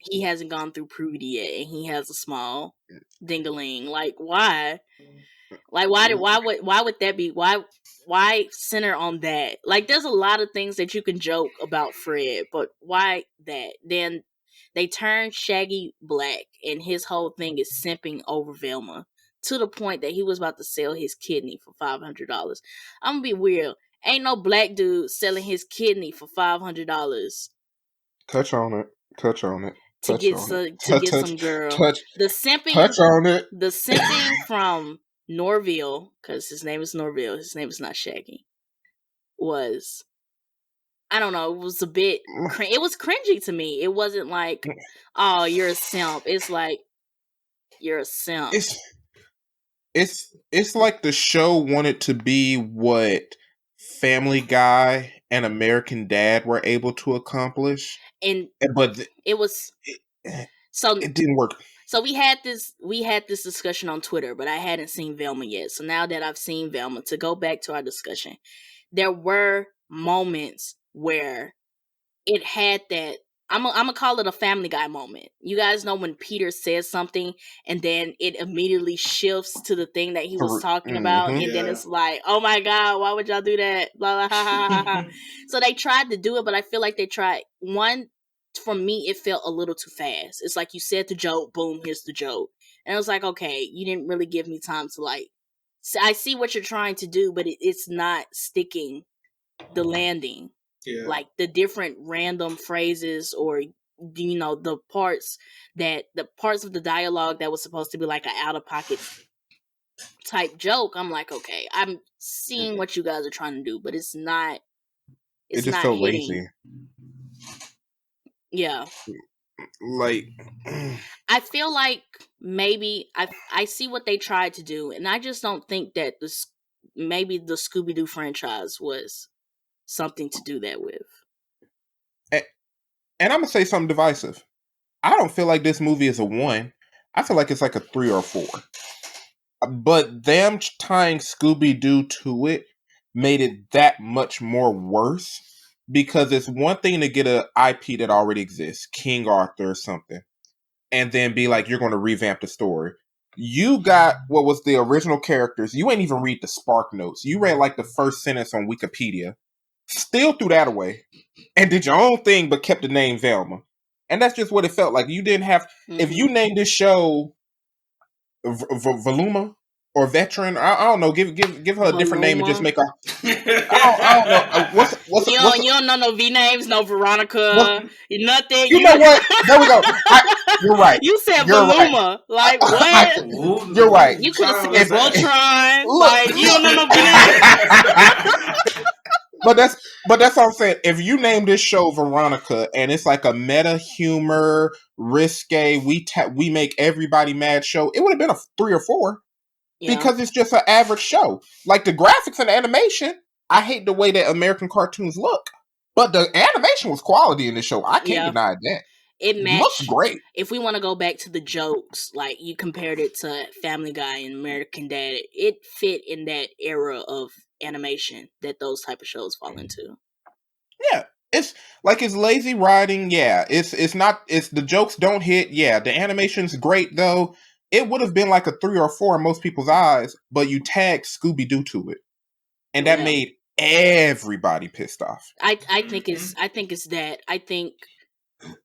he hasn't gone through puberty yet, and he has a small dingaling. Like, why? Like, why would that be? Why center on that? Like, there's a lot of things that you can joke about Fred, but why that? Then they turned Shaggy black, and his whole thing is simping over Velma to the point that he was about to sell his kidney for $500. I'm gonna be weird. Ain't no black dude selling his kidney for $500. Touch on it. Touch on it. To Touch get on some, it. to get Touch. some girl. Touch. The simping, Touch on it. the simping from Norville, because his name is Norville. His name is not Shaggy. Was, I don't know. It was a bit. It was cringy to me. It wasn't like, oh, you're a simp. It's like, you're a simp. It's like the show wanted to be what Family Guy and American Dad were able to accomplish, but it was so it didn't work. So we had this discussion on Twitter, but I hadn't seen Velma yet. So now that I've seen Velma, to go back to our discussion, there were moments where it had that. I'm gonna call it a Family Guy moment. You guys know when Peter says something and then it immediately shifts to the thing that he was talking about, and then it's like, oh my god, why would y'all do that? Blah, blah, ha, ha, ha, ha. So they tried to do it, but I feel like they tried. One, for me, it felt a little too fast. It's like you said the joke, boom, here's the joke, and I was like, okay, you didn't really give me time to like. I see what you're trying to do, but it's not sticking the landing. Yeah. Like the different random phrases, or the parts of the dialogue that was supposed to be like an out of pocket type joke. I'm like, okay, I'm seeing what you guys are trying to do, but it's not. It's just not so hitting. Lazy. Yeah. Like, I feel like maybe I see what they tried to do, and I just don't think that maybe the Scooby-Doo franchise was something to do that with. And I'm gonna say something divisive. I don't feel like this movie is a 1. I feel like it's like a 3 or 4. But them tying Scooby-Doo to it made it that much more worse, because it's one thing to get an IP that already exists, King Arthur or something, and then be like, you're going to revamp the story. You got what was the original characters. You ain't even read the Spark Notes. You read like the first sentence on Wikipedia. Still threw that away and did your own thing, but kept the name Velma. And that's just what it felt like. You didn't have, if you named this show Velma or Veteran, I don't know, give her a different name and just make her. I don't know. You don't know no V names, no Veronica, nothing. You know what? There we go. You're right. You said Velma. Right. Like what? You're right. You could have said Voltron. Like you don't know no V names. But that's what I'm saying. If you name this show Veronica and it's like a meta humor, risque, we make everybody mad show, it would have been a 3 or 4 because it's just an average show. Like the graphics and the animation, I hate the way that American cartoons look, but the animation was quality in this show. I can't deny that. It looks great. If we want to go back to the jokes, like you compared it to Family Guy and American Dad, it fit in that era of animation that those type of shows fall into. Yeah, it's like it's lazy writing. Yeah, it's not. It's the jokes don't hit. Yeah, the animation's great though. It would have been like a 3 or 4 in most people's eyes, but you tagged Scooby-Doo to it, and that made everybody pissed off. I think it's that. I think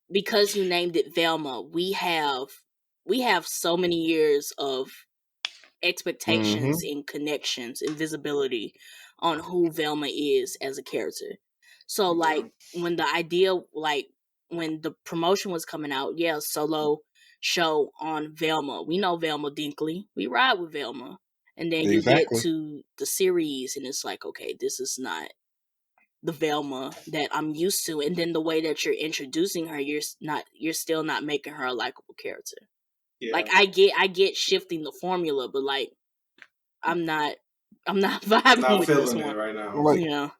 because you named it Velma, we have so many years of expectations and connections and visibility on who Velma is as a character. So like when the idea, like when the promotion was coming out, solo show on Velma. We know Velma Dinkley. We ride with Velma. And then you get to the series and it's like, okay, this is not the Velma that I'm used to. And then the way that you're introducing her, you're still not making her a likable character. Yeah. Like I get shifting the formula, but like I'm not vibing with this one right now. Like,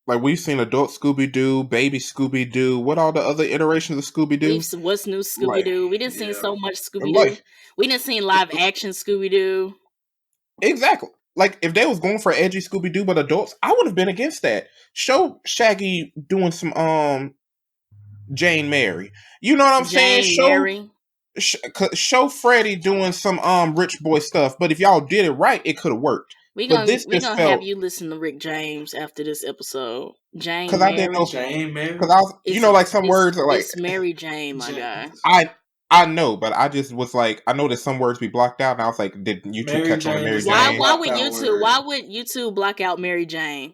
like we've seen adult Scooby-Doo, baby Scooby-Doo, what all the other iterations of Scooby-Doo? What's new Scooby-Doo? We didn't see so much Scooby-Doo. We didn't see live action Scooby-Doo. Exactly. Like if they was going for edgy Scooby-Doo but adults, I would have been against that. Show Shaggy doing some Jane Mary. You know what I'm saying? Show Freddy doing some rich boy stuff. But if y'all did it right, it could have worked. We're gonna have you listen to Rick James after this episode. Jane Mary. I didn't know Jane Mary. Because I was, like some words are like it's Mary Jane, my guy. I know, but I just was like, I know that some words be blocked out, and I was like, did YouTube catch on Mary Jane? Why would YouTube block out Mary Jane?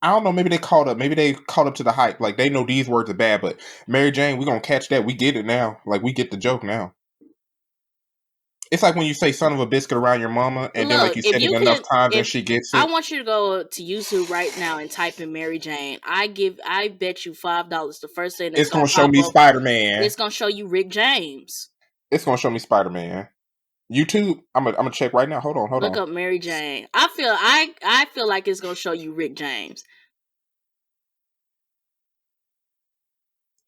I don't know. Maybe they caught up. Maybe they caught up to the hype. Like they know these words are bad, but Mary Jane, we gonna catch that. We get it now. Like we get the joke now. It's like when you say "son of a biscuit" around your mama, and then like Look, you if said it you enough could, times and if she gets I it. want you to go to YouTube right now and type in Mary Jane, I bet you $5. The first thing that's It's gonna gonna show pop me up, Spider-Man. it's gonna show you Rick James. It's gonna show me Spider-Man. YouTube. I'm gonna check right now. Hold on. Look up Mary Jane. I feel like it's gonna show you Rick James.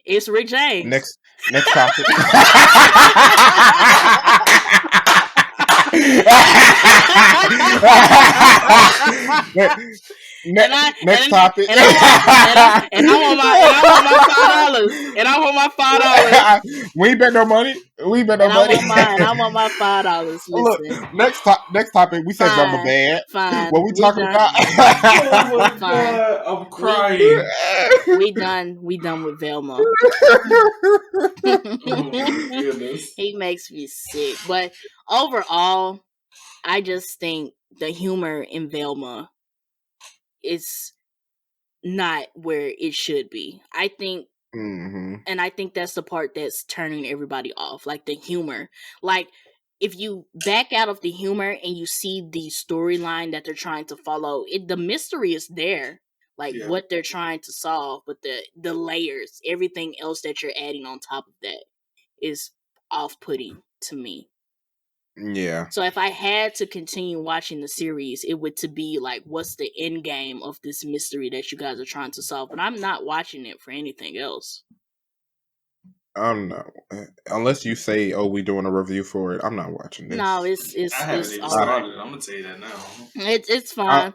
It's Rick James. Next topic. Next topic. And I want my $5. We ain't bet no money. I want my $5. Look, Listen. next topic. We said Velma bad. Fine. What we talking about? Oh my god, I'm crying. We done with Velma. Oh my goodness. He makes me sick. But overall, I just think the humor in Velma is not where it should be. I think, and I think that's the part that's turning everybody off. Like the humor. Like if you back out of the humor and you see the storyline that they're trying to follow, the mystery is there. Like what they're trying to solve, but the layers, everything else that you're adding on top of that is off-putting to me. Yeah. So if I had to continue watching the series, it would to be like, what's the end game of this mystery that you guys are trying to solve? But I'm not watching it for anything else. No. Unless you say, "Oh, we doing a review for it," I'm not watching this. No, it's I haven't even started it. I'm gonna tell you that now. It's fine.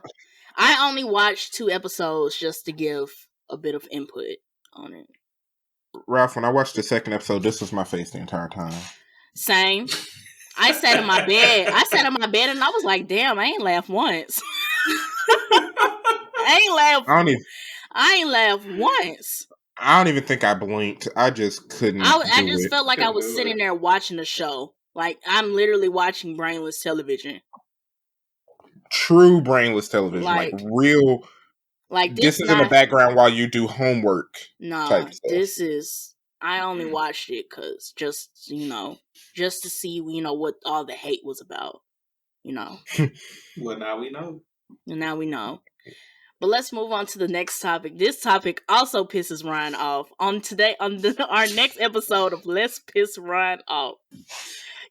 I only watched 2 episodes just to give a bit of input on it. Ralph, when I watched the second episode, this was my face the entire time. Same. I sat in my bed. And I was like, "Damn, I ain't laughed once." I ain't laughed once. I don't even think I blinked. I just couldn't. I just felt like I was sitting there watching a show. Like I'm literally watching brainless television. True brainless television, like real. Like this is in the background while you do homework. No, this is. I only watched it because just to see what all the hate was about. Well, now we know. Now we know. But let's move on to the next topic. This topic also pisses Ryan off. Our next episode of Let's Piss Ryan Off.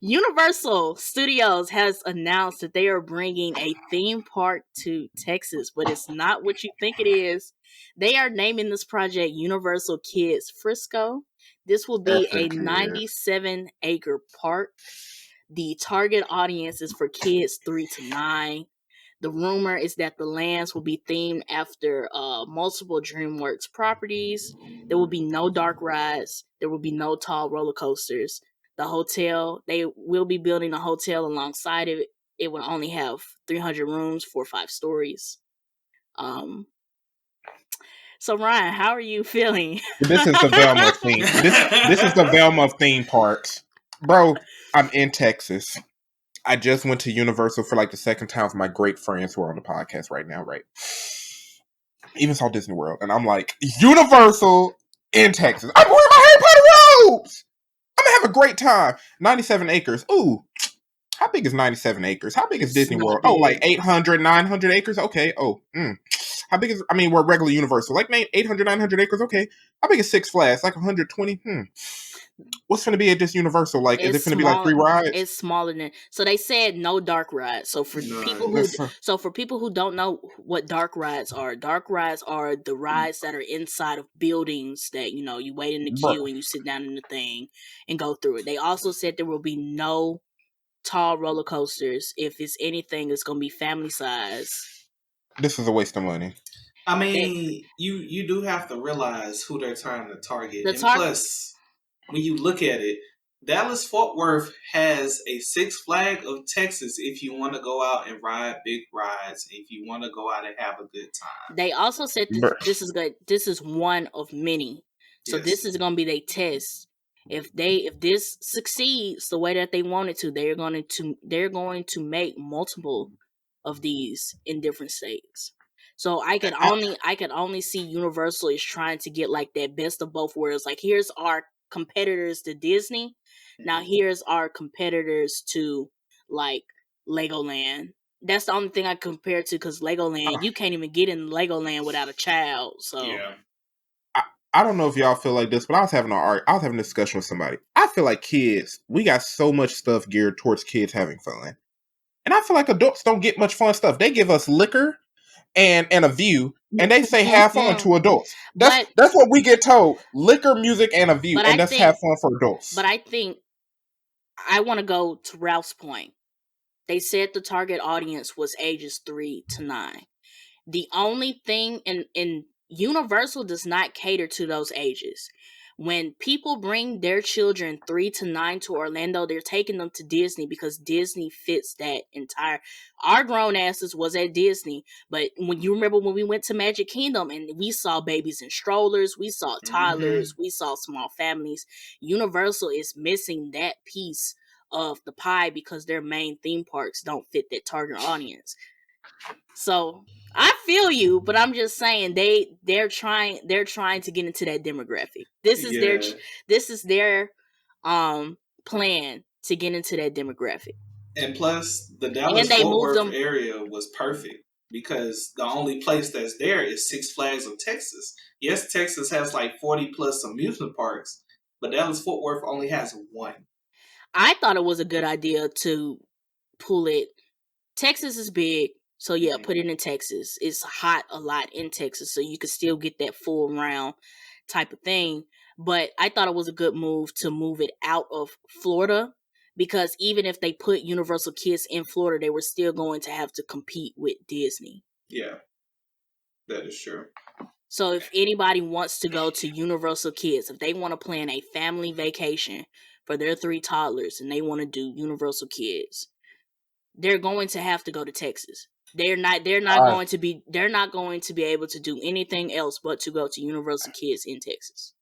Universal Studios has announced that they are bringing a theme park to Texas, but it's not what you think it is. They are naming this project Universal Kids Frisco. This will be a 97-acre park. The target audience is for kids 3 to 9. The rumor is that the lands will be themed after multiple DreamWorks properties. There will be no dark rides. There will be no tall roller coasters. The hotel, they will be building a hotel alongside it. It will only have 300 rooms for 5 stories. So Ryan, how are you feeling? This is the Velma theme. This is the Velma of theme parks. Bro, I'm in Texas. I just went to Universal for like the second time with my great friends who are on the podcast right now, right? Even saw Disney World. And I'm like, Universal in Texas. I'm wearing my Harry Potter robes! I'm gonna have a great time. 97 acres. Ooh. How big is 97 acres? How big is Disney World? Oh, like 800, 900 acres? Okay. Oh, How big is, we're regular Universal. Like 800, 900 acres? Okay. How big is Six Flags? Like 120? What's going to be at this Universal? Like, is it going to be like 3 rides? It's smaller than. So they said no dark rides. So for people who don't know what dark rides are the rides that are inside of buildings that you wait in the queue and you sit down in the thing and go through it. They also said there will be no tall roller coasters. If it's anything, it's going to be family size. This is a waste of money. You do have to realize who they're trying to target. Plus, when you look at it, Dallas-Fort Worth has a Six Flags of Texas if you want to go out and ride big rides, if you want to go out and have a good time. They also said this is good. This is one of many. So this is going to be their test. If this succeeds the way that they want it to, they're going to make multiple of these in different states. So I could only see Universal is trying to get like that best of both worlds. Like, here's our competitors to Disney. Now here's our competitors to like Legoland. That's the only thing I compare it to, because Legoland, you can't even get in Legoland without a child. So Yeah. I don't know if y'all feel like this, but I was having a discussion with somebody. I feel like kids, we got so much stuff geared towards kids having fun. And I feel like adults don't get much fun stuff. They give us liquor and a view, and they say have fun to adults. That's what we get told. Liquor, music, and a view, and that's have fun for adults. But I think I want to go to Ralph's point. They said the target audience was ages 3 to 9. The only thing in Universal does not cater to those ages. When people bring their children 3 to 9 to Orlando, they're taking them to Disney because Disney fits that entire. Our grown asses was at Disney, but when you remember when we went to Magic Kingdom and we saw babies in strollers, we saw toddlers, we saw small families. Universal is missing that piece of the pie because their main theme parks don't fit that target audience. So I feel you, but I'm just saying they're trying to get into that demographic. This is their plan to get into that demographic. And plus, the Dallas-Fort Worth area was perfect because the only place that's there is Six Flags of Texas. Yes, Texas has like 40 plus amusement parks, but Dallas-Fort Worth only has one. I thought it was a good idea to pull it. Texas is big. So yeah, put it in Texas. It's hot a lot in Texas, so you could still get that full round type of thing. But I thought it was a good move to move it out of Florida, because even if they put Universal Kids in Florida, they were still going to have to compete with Disney. Yeah, that is true. So if anybody wants to go to Universal Kids, if they want to plan a family vacation for their 3 toddlers and they want to do Universal Kids, they're going to have to go to Texas. They're not going to be able to do anything else but to go to Universal Kids in Texas.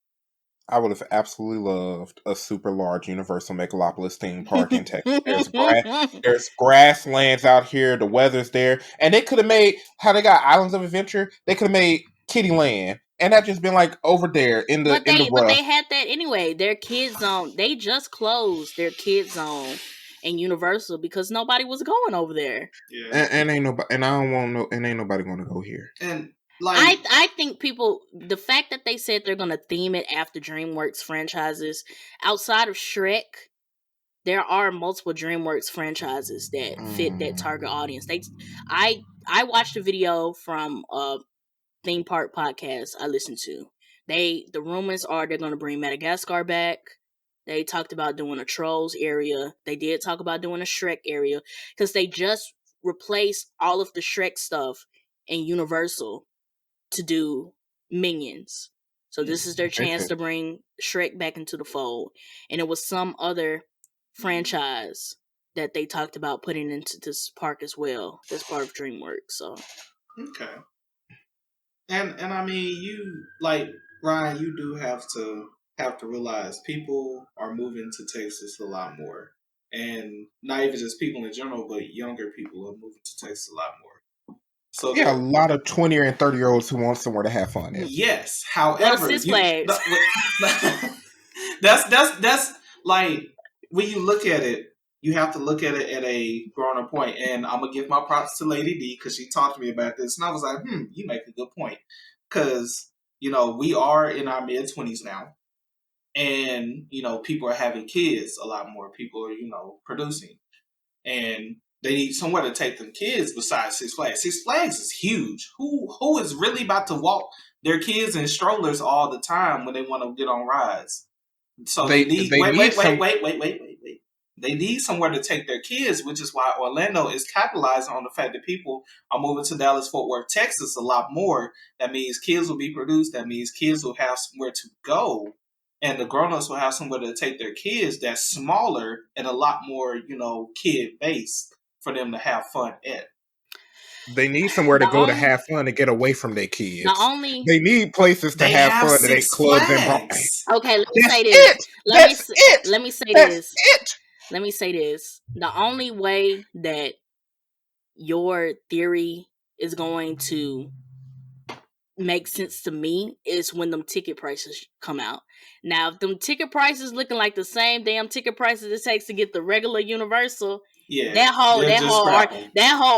I would have absolutely loved a super large Universal Megalopolis theme park in Texas. There's grasslands out here. The weather's there. And they could have made, how they got Islands of Adventure, they could have made Kittyland. And that just been like over there in the rough. But they had that anyway. Their kids zone, they just closed their kids zone in Universal because nobody was going over there. Yeah. And ain't nobody, and I don't want no, and ain't nobody going to go here. And like, I think people, the fact that they said they're going to theme it after DreamWorks franchises, outside of Shrek, there are multiple DreamWorks franchises that fit that target audience. I watched a video from a theme park podcast I listened to. The rumors are they're going to bring Madagascar back. They talked about doing a Trolls area. They did talk about doing a Shrek area because they just replaced all of the Shrek stuff in Universal to do Minions. So this is their chance to bring Shrek back into the fold. And it was some other franchise that they talked about putting into this park as well. That's part of DreamWorks. So okay. And I mean, you, like, Ryan, you do have to realize people are moving to Texas a lot more. And not even just people in general, but younger people are moving to Texas a lot more. So yeah, a lot of 20 and 30-year-olds who want somewhere to have fun in. Yes. However, that's like, when you look at it, you have to look at it at a grown-up point. And I'm going to give my props to Lady D because she talked to me about this. And I was like, you make a good point. Because, you know, we are in our mid-20s now. And, you know, people are having kids a lot more. People are, you know, producing. And they need somewhere to take them kids besides Six Flags. Six Flags is huge. Who is really about to walk their kids in strollers all the time when they want to get on rides? So they need wait. They need somewhere to take their kids, which is why Orlando is capitalizing on the fact that people are moving to Dallas-Fort Worth, Texas a lot more. That means kids will be produced. That means kids will have somewhere to go. And the grown-ups will have somewhere to take their kids that's smaller and a lot more, you know, kid-based for them to have fun at. They need somewhere to go to have fun and get away from their kids. They need places to have fun and they clubs and bars. Okay, let me say this. Let me say this. The only way that your theory is going to make sense to me is when them ticket prices come out. Now, if them ticket prices looking like the same damn ticket prices it takes to get the regular Universal, that whole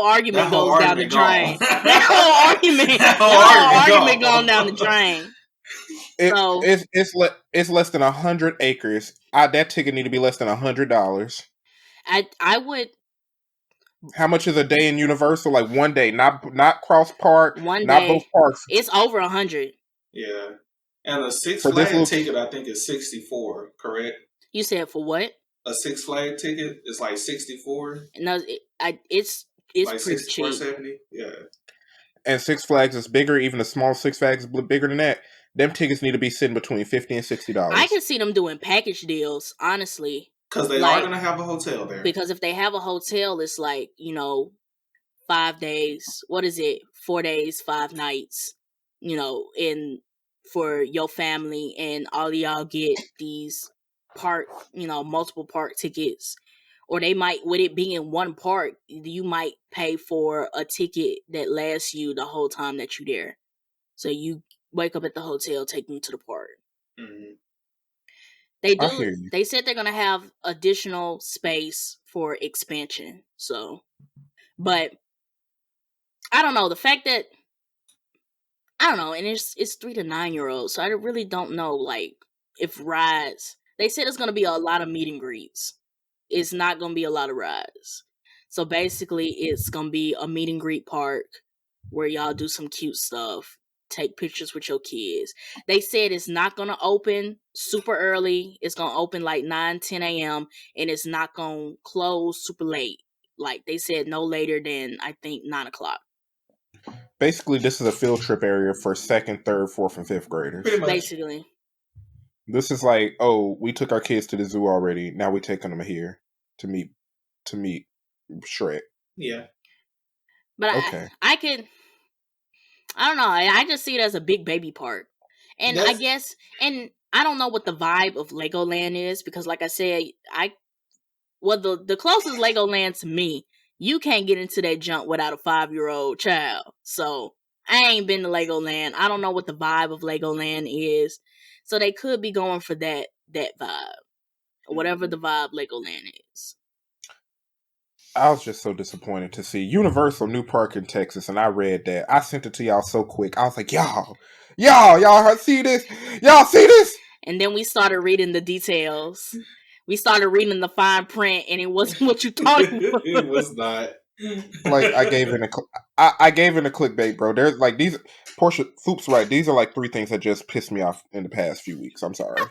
argument goes down the drain. That whole argument going down the drain. It's less than 100 acres. That ticket need to be less than $100. I would. How much is a day in Universal? Like one day, not cross park, one not day, both parks. It's over 100. Yeah, and a Six Flag ticket I think is 64. Correct? You said for what? A Six Flag ticket is like 64. No, it's like pretty cheap. $64.70. Yeah. And Six Flags is bigger. Even the small Six Flags is bigger than that. Them tickets need to be sitting between $50 and $60. I can see them doing package deals, honestly. Because they are going to have a hotel there. Because if they have a hotel, it's like, 5 days. What is it? 4 days, 5 nights. For your family, and all of y'all get these multiple park tickets. Or they might, with it being in one park, you might pay for a ticket that lasts you the whole time that you're there. So you wake up at the hotel, take them to the park. Mm-hmm. They said they're going to have additional space for expansion. So, but I don't know. The fact that, I don't know, and it's 3 to 9 year olds. So I really don't know, like, if rides, they said it's going to be a lot of meet and greets. It's not going to be a lot of rides. So basically it's going to be a meet and greet park where y'all do some cute stuff. Take pictures with your kids. They said it's not going to open super early. It's going to open like 9, 10 a.m. and it's not going to close super late. Like they said, no later than, I think, 9 o'clock. Basically, this is a field trip area for 2nd, 3rd, 4th, and 5th graders. Pretty much. Basically. This is like, we took our kids to the zoo already. Now we're taking them here to meet Shrek. Yeah. But okay. I don't know. I just see it as a big baby park. And I guess, and I don't know what the vibe of Legoland is, because like I said, the closest Legoland to me, you can't get into that junk without a 5-year-old child. So I ain't been to Legoland. I don't know what the vibe of Legoland is. So they could be going for that vibe. Whatever the vibe Legoland is. I was just so disappointed to see Universal new park in Texas, and I read that. I sent it to y'all so quick. I was like, y'all see this? Y'all see this? And then we started reading the details. We started reading the fine print, and it wasn't what you thought it was. It was not. Like I gave it a clickbait, bro. There's like these Portia Foop's right. These are like 3 things that just pissed me off in the past few weeks. I'm sorry.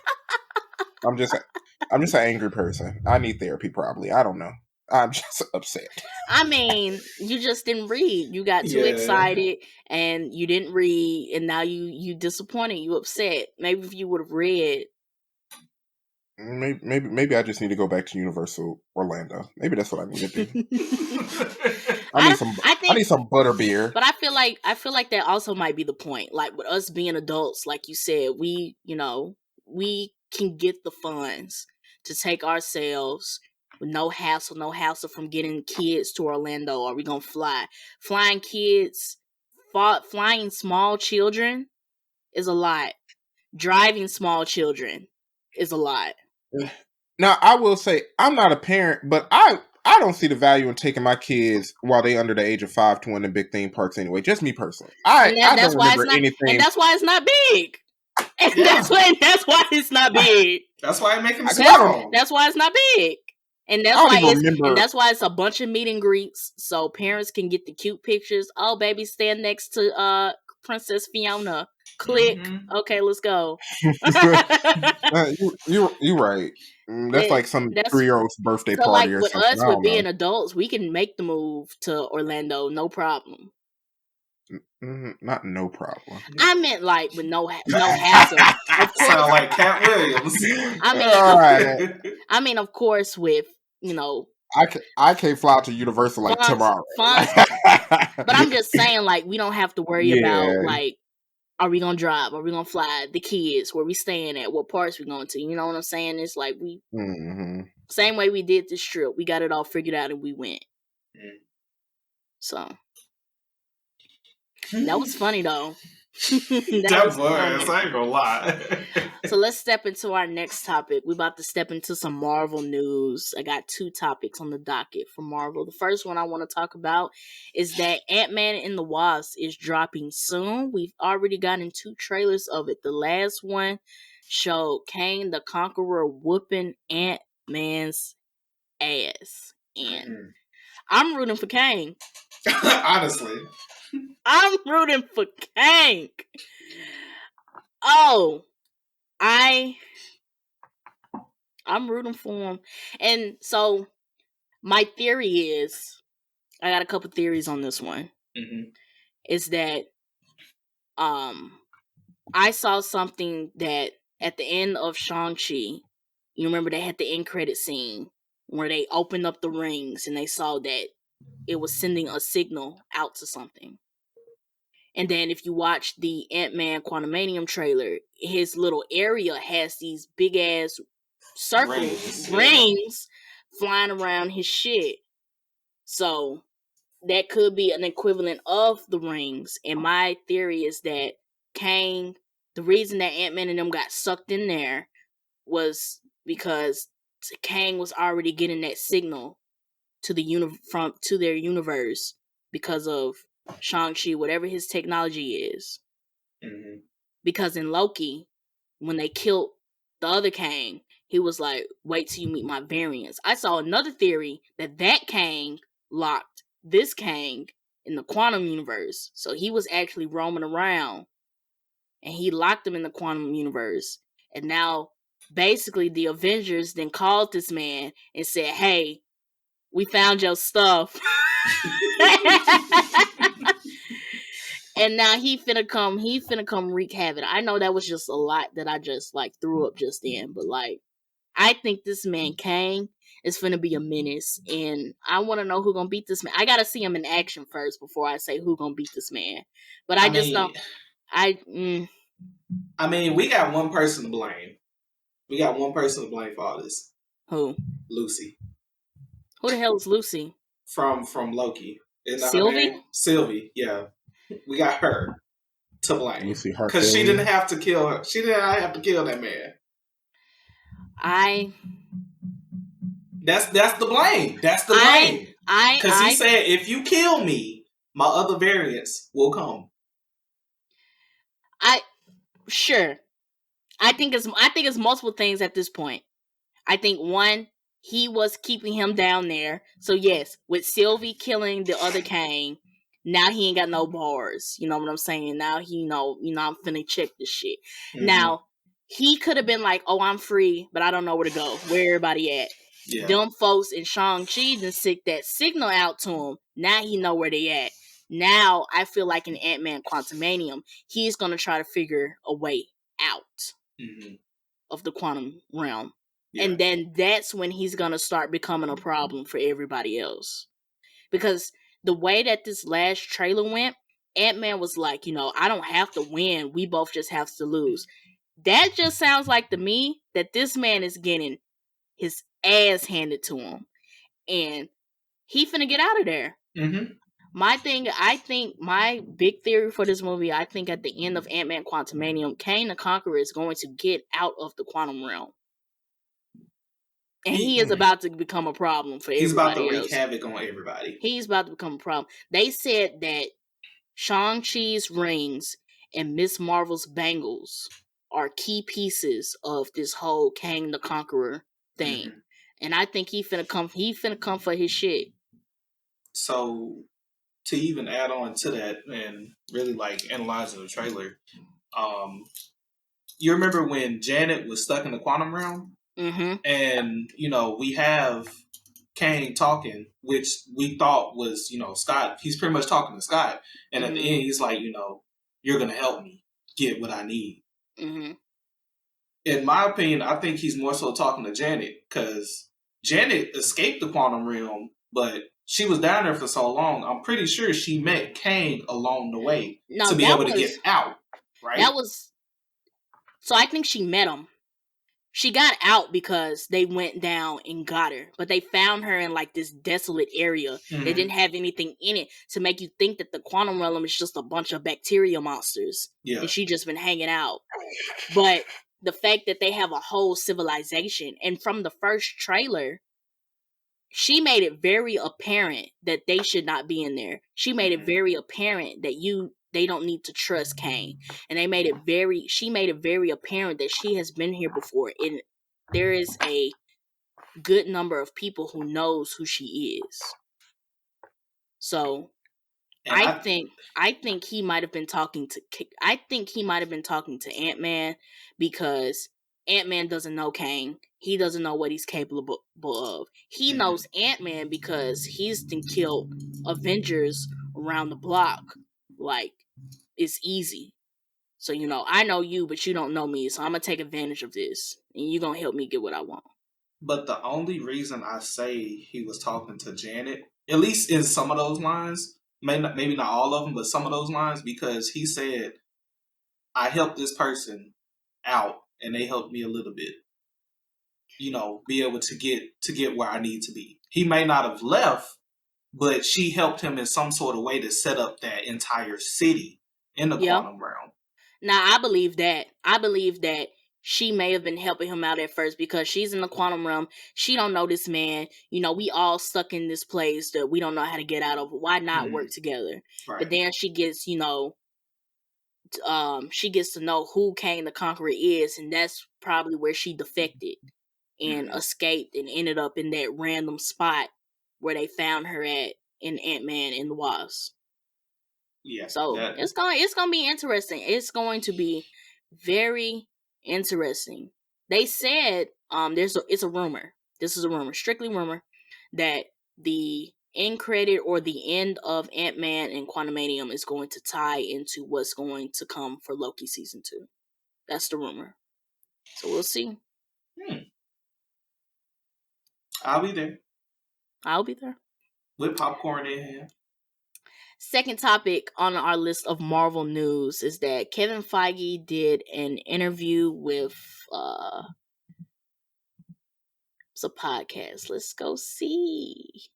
I'm just an angry person. I need therapy, probably. I don't know. I'm just upset. I mean, you just didn't read. You got too excited and you didn't read, and now you disappointed. You upset. Maybe if you would have read. Maybe I just need to go back to Universal Orlando. Maybe that's what I need to do. I need some butterbeer. But I feel like that also might be the point. Like with us being adults, like you said, we can get the funds to take ourselves with no hassle from getting kids to Orlando. Are we gonna fly? Flying small children is a lot. Driving small children is a lot. Now, I will say, I'm not a parent, but I don't see the value in taking my kids while they under the age of 5 to one of the big theme parks anyway. Just me personally. I don't remember anything. And that's why it's not big. And that's why it's not big. That's why I make them That's why it's not big. And that's why it's a bunch of meet and greets, so parents can get the cute pictures. Oh, baby, stand next to Princess Fiona. Click. Mm-hmm. Okay, let's go. You're right. That's like some 3-year-old's birthday party or something. With us, with being adults, we can make the move to Orlando, no problem. Not no problem. I meant like with no hassle. Sound like Cat Williams. I mean, of course, with I can't fly to Universal like tomorrow. But I'm just saying, like, we don't have to worry about like, are we gonna drive? Are we gonna fly? The kids, where we staying at? What parts we going to? You know what I'm saying? It's like same way we did this trip. We got it all figured out and we went. So That was funny though. That was. Funny. I ain't gonna lie. So let's step into our next topic. We're about to step into some Marvel news. I got 2 topics on the docket for Marvel. The first one I want to talk about is that Ant-Man and the Wasp is dropping soon. We've already gotten 2 trailers of it. The last one showed Kang the Conqueror whooping Ant-Man's ass. And I'm rooting for Kang. Honestly. I'm rooting for Kang. Oh, I'm rooting for him. And so my theory is, I got a couple theories on this one. Is that I saw something that at the end of Shang-Chi, you remember they had the end credit scene where they opened up the rings and they saw that it was sending a signal out to something. And then if you watch the Ant-Man Quantumania trailer, his little area has these big ass circles, rings flying around his shit. So that could be an equivalent of the rings. And my theory is that Kang, the reason that Ant-Man and them got sucked in there was because Kang was already getting that signal to the to their universe because of Shang-Chi, whatever his technology is. Because in Loki, when they killed the other Kang, he was like, wait till you meet my variants. I saw another theory that Kang locked this Kang in the quantum universe. So he was actually roaming around and he locked him in the quantum universe. And now basically the Avengers then called this man and said, hey, we found your stuff. And now he finna come wreak havoc. I know that was just a lot that I just like threw up just then, but like I think this man Kang is finna be a menace, and I want to know who gonna beat this man. I gotta see him in action first before I say who gonna beat this man. But I just don't. I mean, we got one person to blame. We got one person to blame for all this. Who? Lucy. Who the hell is Lucy? From Loki. Sylvie? Sylvie, yeah. We got her to blame. Because she didn't have to kill her. She didn't have to kill that man. That's the blame. That's the blame. Because he said, if you kill me, my other variants will come. Sure. I think it's multiple things at this point. I think one, he was keeping him down there. So yes, with Sylvie killing the other Kang, now he ain't got no bars. You know what I'm saying? Now he know, I'm finna check this shit. Now, he could have been like, oh, I'm free, but I don't know where to go. Where everybody at? Yeah. Them folks in Shang-Chi done sent that signal out to him. Now he know where they at. Now, I feel like in Ant-Man Quantumania, he's going to try to figure a way out of the quantum realm. Yeah. And then that's when he's going to start becoming a problem for everybody else. Because the way that this last trailer went, Ant-Man was like, I don't have to win. We both just have to lose. That just sounds like to me that this man is getting his ass handed to him. And he finna get out of there. I think my big theory for this movie, I think at the end of Ant-Man Quantumania, Kang the Conqueror is going to get out of the quantum realm. And he is about to become a problem for everybody else. He's about to wreak havoc on everybody. He's about to become a problem. They said that Shang-Chi's rings and Miss Marvel's bangles are key pieces of this whole Kang the Conqueror thing. And I think he finna come for his shit. So, to even add on to that and really like analyzing the trailer, you remember when Janet was stuck in the quantum realm? And, we have Kang talking, which we thought was, Scott. He's pretty much talking to Scott. And at the end, he's like, you're going to help me get what I need. In my opinion, I think he's more so talking to Janet because Janet escaped the quantum realm, but she was down there for so long. I'm pretty sure she met Kang along the way to be able to get out, right? So I think she met him. she got out because they went down and got her, but they found her in like this desolate area. They didn't have anything in it to make you think that the quantum realm is just a bunch of bacteria monsters. Yeah. And she just been hanging out. But the fact that they have a whole civilization, and from the first trailer, she made it very apparent that they should not be in there. She made it very apparent that they don't need to trust Kane. And she made it very apparent that she has been here before. And there is a good number of people who knows who she is. So I think he might have been talking to Ant-Man, because Ant-Man doesn't know Kang. He doesn't know what he's capable of. He knows Ant-Man because he's been killed Avengers around the block. Like, it's easy. So, I know you, but you don't know me, so I'm going to take advantage of this. And you're going to help me get what I want. But the only reason I say he was talking to Janet, at least in some of those lines, maybe not all of them, but some of those lines, because he said, I helped this person out and they helped me a little bit. Be able to get where I need to be. He may not have left, but she helped him in some sort of way to set up that entire city in the quantum realm. Now, I believe that. I believe that she may have been helping him out at first because she's in the quantum realm. She don't know this man. We all stuck in this place that we don't know how to get out of. Why not work together? Right. But then she gets, she gets to know who Kang the Conqueror is, and that's probably where she defected and escaped and ended up in that random spot where they found her at in Ant-Man and the Wasp. Yeah. So it's gonna be interesting. It's going to be very interesting. They said it's a rumor. This is a rumor, strictly rumor, that the end credit or the end of Ant-Man and Quantumania is going to tie into what's going to come for Loki season 2. That's the rumor. So we'll see. I'll be there. I'll be there. With popcorn in hand. Second topic on our list of Marvel news is that Kevin Feige did an interview with it's a podcast. Let's go see.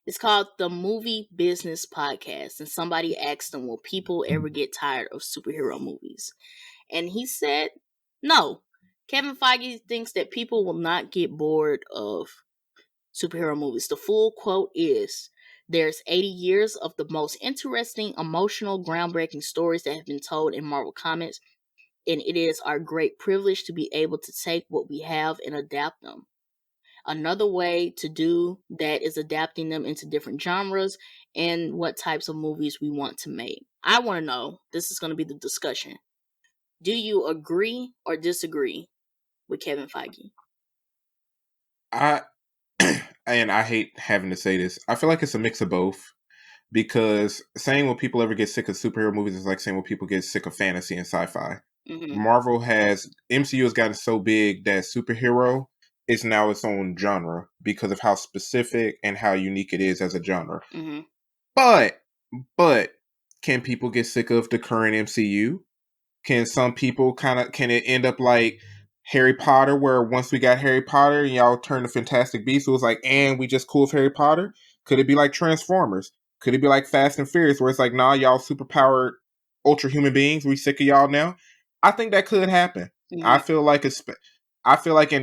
It's called the Movie Business Podcast, and somebody asked him, will people ever get tired of superhero movies? And he said, no. Kevin Feige thinks that people will not get bored of superhero movies. The full quote is, there's 80 years of the most interesting, emotional, groundbreaking stories that have been told in Marvel Comics, and it is our great privilege to be able to take what we have and adapt them. Another way to do that is adapting them into different genres and what types of movies we want to make. I want to know, this is going to be the discussion, do you agree or disagree with Kevin Feige? And I hate having to say this, I feel like it's a mix of both, because saying will people ever get sick of superhero movies is like saying will people get sick of fantasy and sci-fi. MCU has gotten so big that superhero is now its own genre because of how specific and how unique it is as a genre. But can people get sick of the current MCU? Can some people can it end up like Harry Potter, where once we got Harry Potter and y'all turned to Fantastic Beasts, it was like, and we just cool with Harry Potter? Could it be like Transformers? Could it be like Fast and Furious, where it's like, nah, y'all superpowered ultra human beings, we sick of y'all now? I think that could happen. I feel like and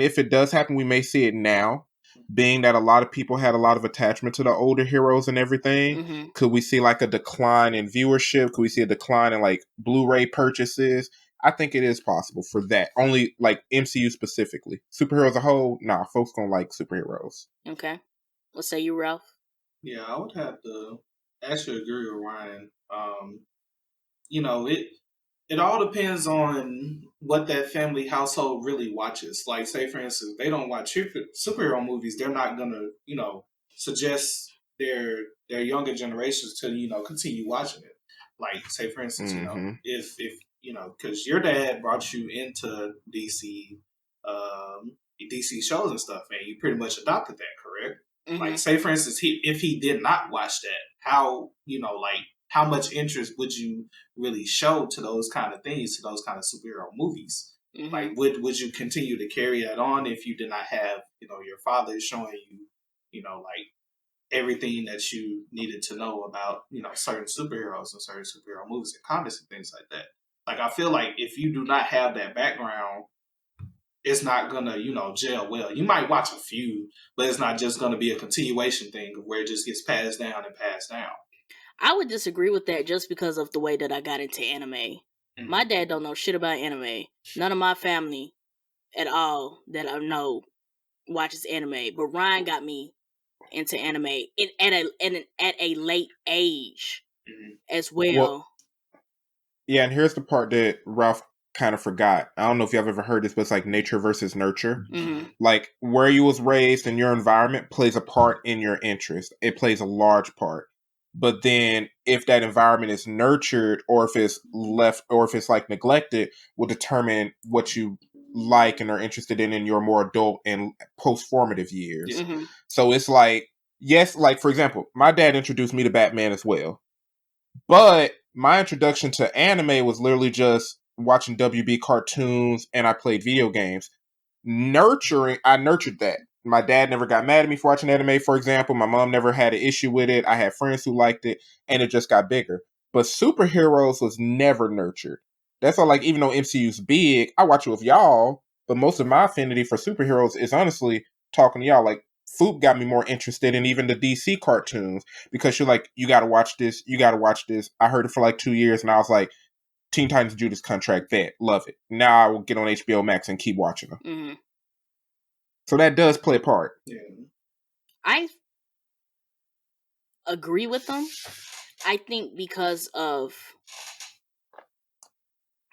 if it does happen, we may see it now, being that a lot of people had a lot of attachment to the older heroes and everything. Could we see like a decline in viewership? Could we see a decline in like Blu-ray purchases? I think it is possible for that. Only like MCU specifically. Superheroes as a whole, nah, folks don't like superheroes. Okay. What say you, Ralph? Yeah, I would have to actually agree with Ryan. It all depends on what that family household really watches. Like, say, for instance, they don't watch superhero movies, they're not going to, suggest their younger generations to, continue watching it. Like, say, for instance, if because your dad brought you into DC shows and stuff, and you pretty much adopted that, correct? Like, say, for instance, if he did not watch that, how much interest would you really show to those kind of things, to those kind of superhero movies? Mm-hmm. Like, would you continue to carry that on if you did not have, your father showing you, like everything that you needed to know about, certain superheroes and certain superhero movies and comics and things like that. Like, I feel like if you do not have that background, it's not gonna, gel well. You might watch a few, but it's not just gonna be a continuation thing of where it just gets passed down and passed down. I would disagree with that just because of the way that I got into anime. Mm-hmm. My dad don't know shit about anime. None of my family at all that I know watches anime, but Ryan got me into anime at a late age as well. Yeah, and here's the part that Ralph kind of forgot. I don't know if y'all have ever heard this, but it's like nature versus nurture. Mm-hmm. Like where you was raised and your environment plays a part in your interest. It plays a large part. But then if that environment is nurtured or if it's left or if it's like neglected will determine what you like and are interested in your more adult and post-formative years. Mm-hmm. So it's like, yes, like for example, my dad introduced me to Batman as well. But my introduction to anime was literally just watching WB cartoons and I played video games. I nurtured that. My dad never got mad at me for watching anime, for example. My mom never had an issue with it. I had friends who liked it, and it just got bigger. But superheroes was never nurtured. That's why, like, even though MCU's big, I watch it with y'all, but most of my affinity for superheroes is honestly talking to y'all. Like, Foop got me more interested in even the DC cartoons because you're like, you gotta watch this, you gotta watch this. I heard it for like 2 years, and I was like, Teen Titans Judas Contract, that, love it. Now I will get on HBO Max and keep watching them. Mm-hmm. So that does play a part. Yeah. I agree with them. I think because of,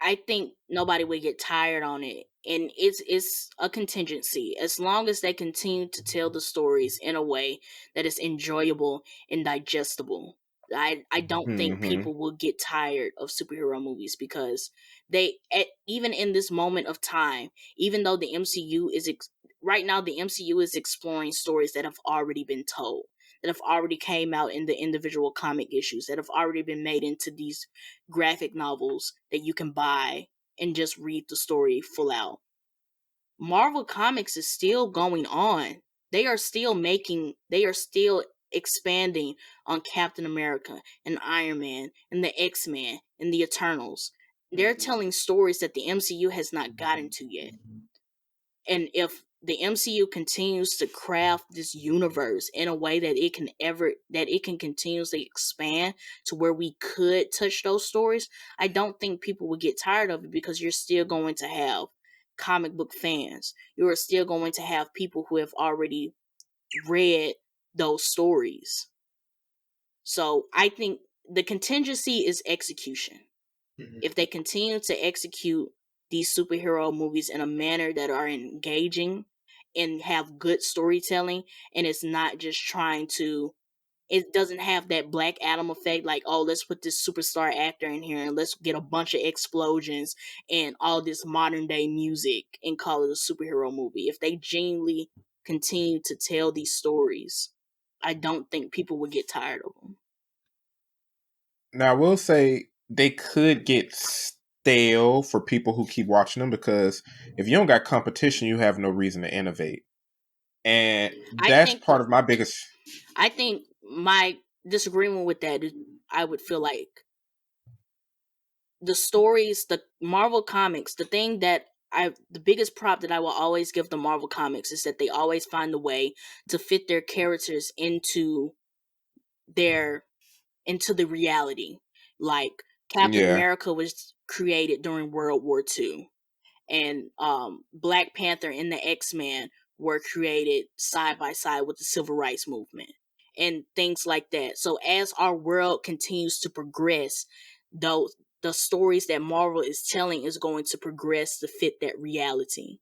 I think nobody would get tired on it, and it's a contingency. As long as they continue to tell the stories in a way that is enjoyable and digestible, I don't think people will get tired of superhero movies because even in this moment of time, even though the MCU is right now, the MCU is exploring stories that have already been told, that have already came out in the individual comic issues, that have already been made into these graphic novels that you can buy and just read the story full out. Marvel Comics is still going on. They are still expanding on Captain America and Iron Man and the X-Men and the Eternals. They're telling stories that the MCU has not gotten to yet. And if the MCU continues to craft this universe in a way that it can continuously expand to where we could touch those stories, I don't think people will get tired of it because you're still going to have comic book fans. You're still going to have people who have already read those stories. So I think the contingency is execution. Mm-hmm. If they continue to execute these superhero movies in a manner that are engaging and have good storytelling, and it's not just it doesn't have that Black Adam effect, like, oh, let's put this superstar actor in here and let's get a bunch of explosions and all this modern day music and call it a superhero movie. If they genuinely continue to tell these stories, I don't think people would get tired of them. Now, I will say they could get stale for people who keep watching them because if you don't got competition, you have no reason to innovate. And that's part of my biggest... I think my disagreement with that is I would feel like the stories, the Marvel Comics, the biggest prop that I will always give the Marvel Comics is that they always find a way to fit their characters into the reality. Like Captain America was created during World War II, and Black Panther and the X-Men were created side by side with the Civil Rights Movement and things like that. So as our world continues to progress, the stories that Marvel is telling is going to progress to fit that reality.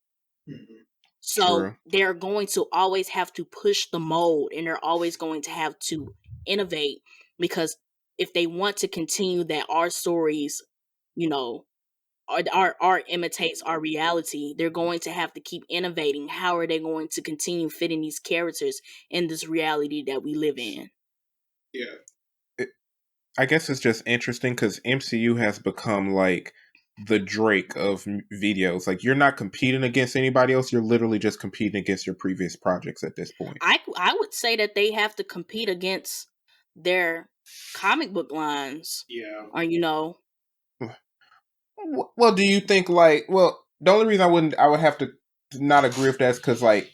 Mm-hmm. So they're going to always have to push the mold, and they're always going to have to innovate, because if they want to continue that our stories, our art imitates our reality, they're going to have to keep innovating. How are they going to continue fitting these characters in this reality that we live in? Yeah. I guess it's just interesting because MCU has become like the Drake of videos. Like, you're not competing against anybody else. You're literally just competing against your previous projects at this point. I would say that they have to compete against their comic book lines. Yeah. Or, you know. Well, do you think, like, well, the only reason I would have to not agree with that is because, like,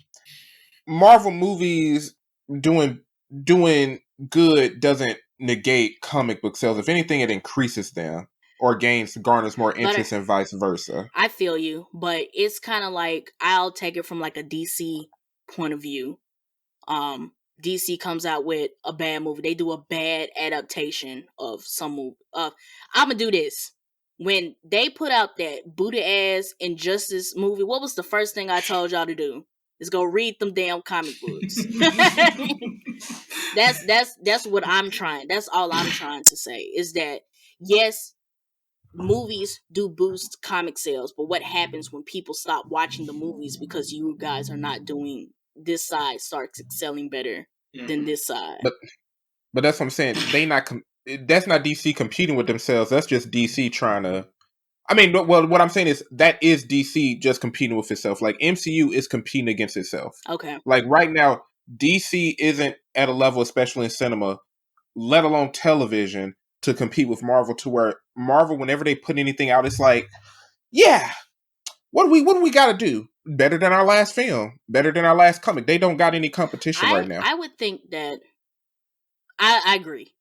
Marvel movies doing good doesn't negate comic book sales. If anything, it increases them or garners more interest and vice versa. I feel you, but it's kind of like, I'll take it from like a DC point of view. DC comes out with a bad movie. They do a bad adaptation of some movie. I'm gonna do this. When they put out that booty ass Injustice movie, what was the first thing I told y'all to do? Is go read them damn comic books. That's what I'm trying. That's all I'm trying to say is that yes, movies do boost comic sales, but what happens when people stop watching the movies because you guys are not doing this side starts excelling better than this side? But that's what I'm saying. That's not DC competing with themselves. That's just DC trying to. I mean, well, what I'm saying is that is DC just competing with itself. Like, MCU is competing against itself. Okay. Like, right now, DC isn't at a level, especially in cinema, let alone television, to compete with Marvel, to where Marvel, whenever they put anything out, it's like, yeah, what do we got to do? Better than our last film, better than our last comic. They don't got any competition right now. I would think that I agree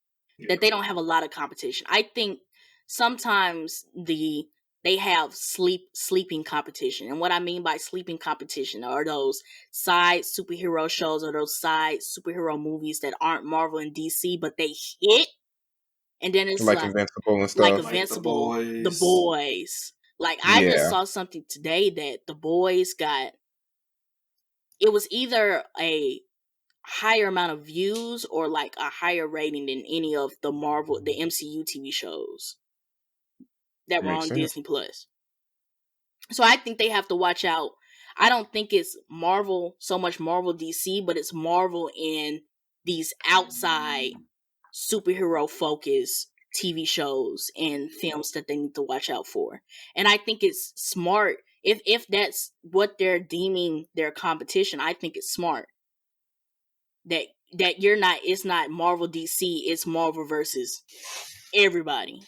that they don't have a lot of competition. I think sometimes they have sleeping competition. And what I mean by sleeping competition are those side superhero shows or those side superhero movies that aren't Marvel and DC, but they hit. And then it's like Invincible and stuff. Like Invincible, The Boys. Like, I just saw something today that The Boys got. It was either a higher amount of views or like a higher rating than any of the MCU TV shows that were on Disney Plus. So I think they have to watch out. I don't think it's so much Marvel DC, but it's Marvel in these outside superhero focused TV shows and films that they need to watch out for. And I think it's smart if that's what they're deeming their competition. I think it's smart that it's not Marvel DC, it's Marvel versus everybody.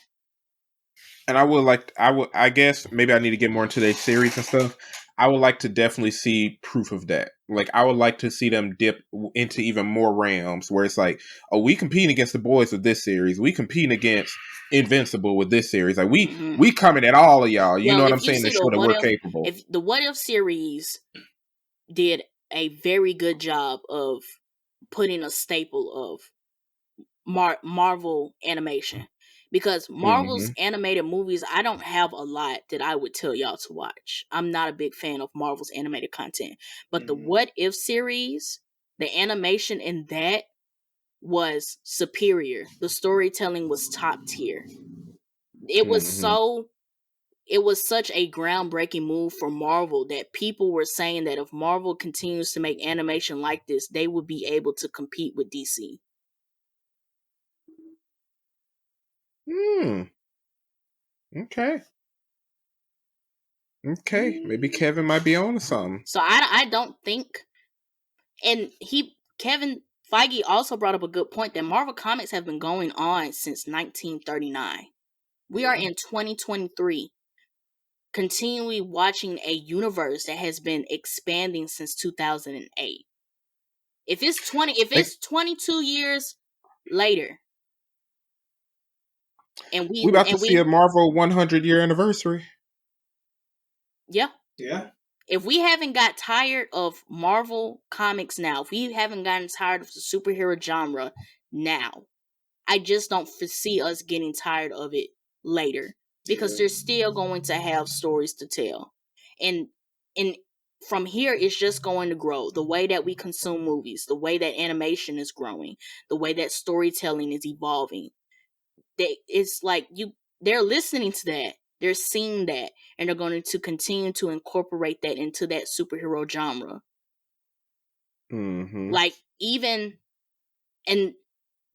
And I guess maybe I need to get more into their series and stuff. I would like to definitely see proof of that. Like, I would like to see them dip into even more realms where it's like, oh, we competing against the boys with this series. We competing against Invincible with this series. Like, we coming at all of y'all. You know what I'm saying? To show that we're capable. If the What If series did a very good job of putting a staple of Marvel animation. Because Marvel's animated movies, I don't have a lot that I would tell y'all to watch. I'm not a big fan of Marvel's animated content. But the What If series, the animation in that was superior. The storytelling was top tier. It was such a groundbreaking move for Marvel that people were saying that if Marvel continues to make animation like this, they would be able to compete with DC. Okay. Maybe Kevin might be on to something. So I don't think, and Kevin Feige also brought up a good point that Marvel Comics have been going on since 1939. We are in 2023, continually watching a universe that has been expanding since 2008. If it's 22 years later, and we about to see a Marvel 100-year anniversary. Yeah. Yeah. If we haven't got tired of Marvel Comics now, if we haven't gotten tired of the superhero genre now, I just don't foresee us getting tired of it later. Because they're still going to have stories to tell. And from here, it's just going to grow. The way that we consume movies, the way that animation is growing, the way that storytelling is evolving. It's like they're listening to that. They're seeing that. And they're going to continue to incorporate that into that superhero genre. Like, even... And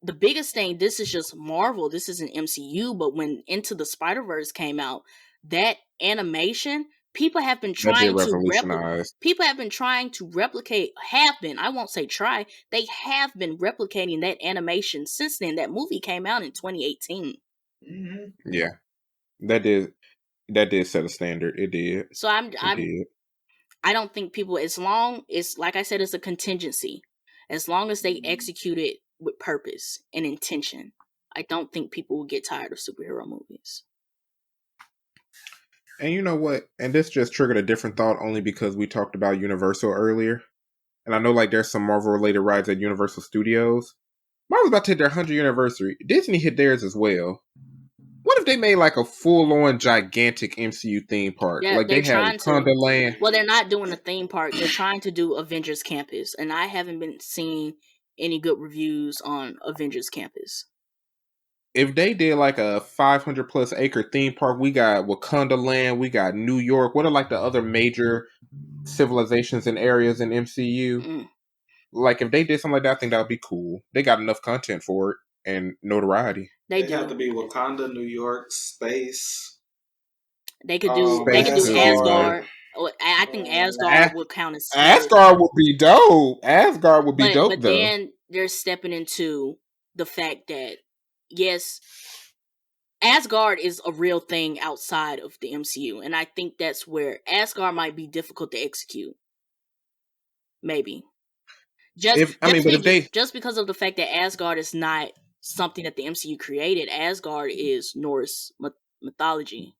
the biggest thing, this is just Marvel, this isn't MCU, but when Into the Spider-Verse came out, that animation, people have been That did trying to revolutionize. replicate. I won't say try. They have been replicating that animation since then. That movie came out in 2018. Mm-hmm. Yeah, that did set a standard. It did. So I don't think people, as long as, like I said, it's a contingency. As long as they execute it with purpose and intention, I don't think people will get tired of superhero movies. And you know what? And this just triggered a different thought only because we talked about Universal earlier. And I know like there's some Marvel related rides at Universal Studios. Marvel's about to hit their 100th anniversary. Disney hit theirs as well. What if they made like a full-on gigantic MCU theme park? Yeah, like they have Wakanda Land. Well, they're not doing a theme park. They're trying to do Avengers Campus, and I haven't been seeing any good reviews on Avengers Campus. If they did like a 500 plus acre theme park, we got Wakanda Land, we got New York. What are like the other major civilizations and areas in MCU? Like if they did something like that, I think that would be cool. They got enough content for it and notoriety. They have to be Wakanda, New York, space. They could do Asgard. I think Asgard would count as space. Asgard would be dope. Asgard would be dope but though. But then they're stepping into the fact that yes, Asgard is a real thing outside of the MCU, and I think that's where Asgard might be difficult to execute. Maybe. Just because of the fact that Asgard is not something that the MCU created. Asgard is Norse mythology.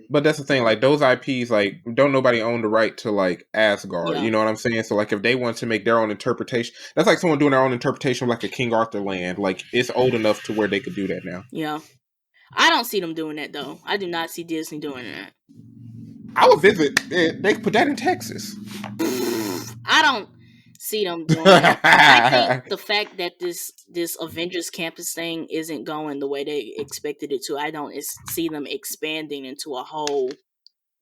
But that's the thing, like those IPs, like don't nobody own the right to like Asgard. You know what I'm saying? So like if they want to make their own interpretation, that's like someone doing their own interpretation of like a King Arthur land. Like it's old enough to where they could do that now. Yeah. I don't see them doing that though. I do not see Disney doing that. I would visit. They could put that in Texas. I don't see them doing that. I think the fact that this Avengers Campus thing isn't going the way they expected it to, I don't see them expanding into a whole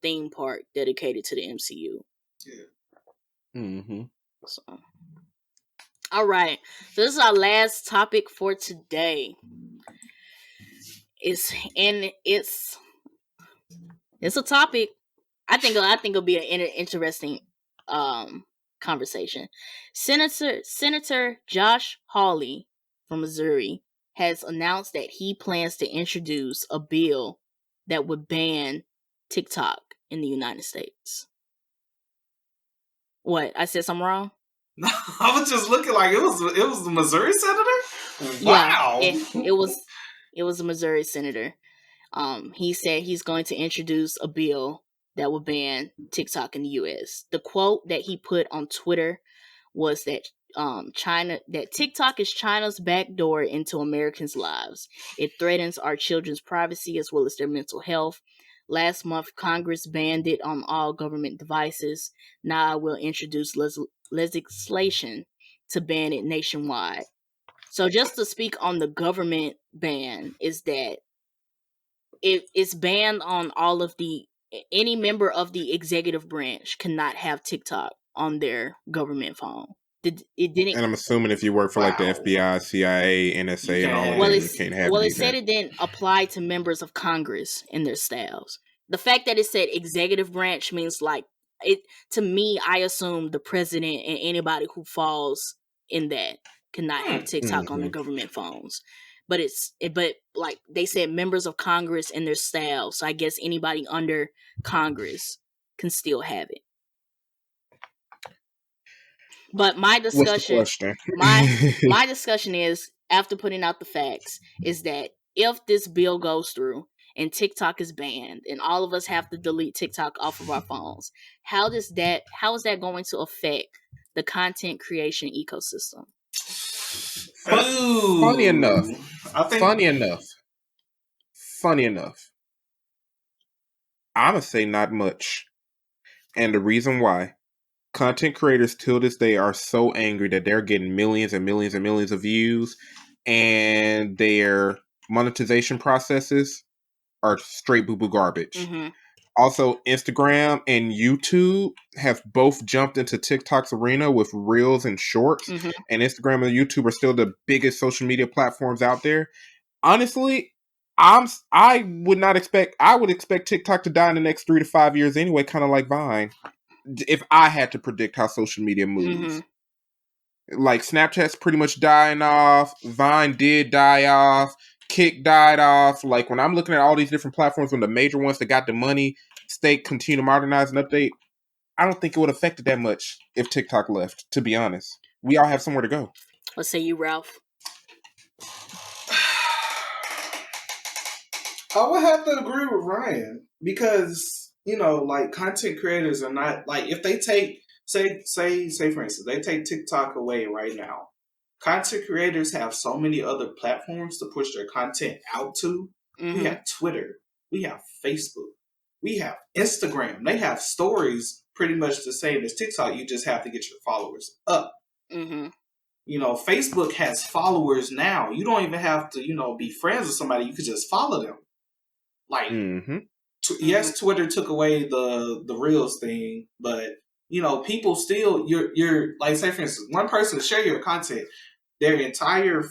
theme park dedicated to the MCU. Yeah. Mm-hmm. So, all right. So this is our last topic for today. It's a topic. I think it'll be an interesting conversation. Senator Josh Hawley from Missouri has announced that he plans to introduce a bill that would ban TikTok in the United States. What? I said something wrong? No, I was just looking like it was the Missouri senator. Wow. Yeah, it was a Missouri senator. He said he's going to introduce a bill that will ban TikTok in the U.S. The quote that he put on Twitter was that TikTok is China's backdoor into Americans' lives. It threatens our children's privacy as well as their mental health. Last month, Congress banned it on all government devices. Now I will introduce legislation to ban it nationwide. So just to speak on the government ban is that it's banned on all of any member of the executive branch cannot have TikTok on their government phone. It didn't. And I'm assuming if you work for like the FBI, CIA, NSA, and all of that, you can't have. Well, it said it didn't apply to members of Congress and their staffs. The fact that it said executive branch means like it. To me, I assume the president and anybody who falls in that cannot have TikTok on their government phones. But but like they said, members of Congress and their staff. So I guess anybody under Congress can still have it. But my discussion, my discussion is, after putting out the facts, is that if this bill goes through and TikTok is banned and all of us have to delete TikTok off of our phones, how is that going to affect the content creation ecosystem? Funny enough, I'ma say not much. And the reason why, content creators till this day are so angry that they're getting millions and millions and millions of views, and their monetization processes are straight boo-boo garbage. Mm-hmm. Also, Instagram and YouTube have both jumped into TikTok's arena with Reels and Shorts, and Instagram and YouTube are still the biggest social media platforms out there. Honestly, I would expect TikTok to die in the next 3 to 5 years anyway, kind of like Vine. If I had to predict how social media moves. Like Snapchat's pretty much dying off, Vine did die off, Kick died off. Like when I'm looking at all these different platforms, when the major ones that got the money continue to modernize and update, I don't think it would affect it that much if TikTok left, to be honest. We all have somewhere to go. Let's say you, Ralph. I would have to agree with Ryan because, like content creators are not like if they take say for instance, they take TikTok away right now. Content creators have so many other platforms to push their content out to. We have Twitter, we have Facebook, we have Instagram. They have stories pretty much the same as TikTok. You just have to get your followers up. Facebook has followers now. You don't even have to, be friends with somebody. You could just follow them. Like, yes, Twitter took away the Reels thing, but people still you're like, say for instance, one person share your content, their entire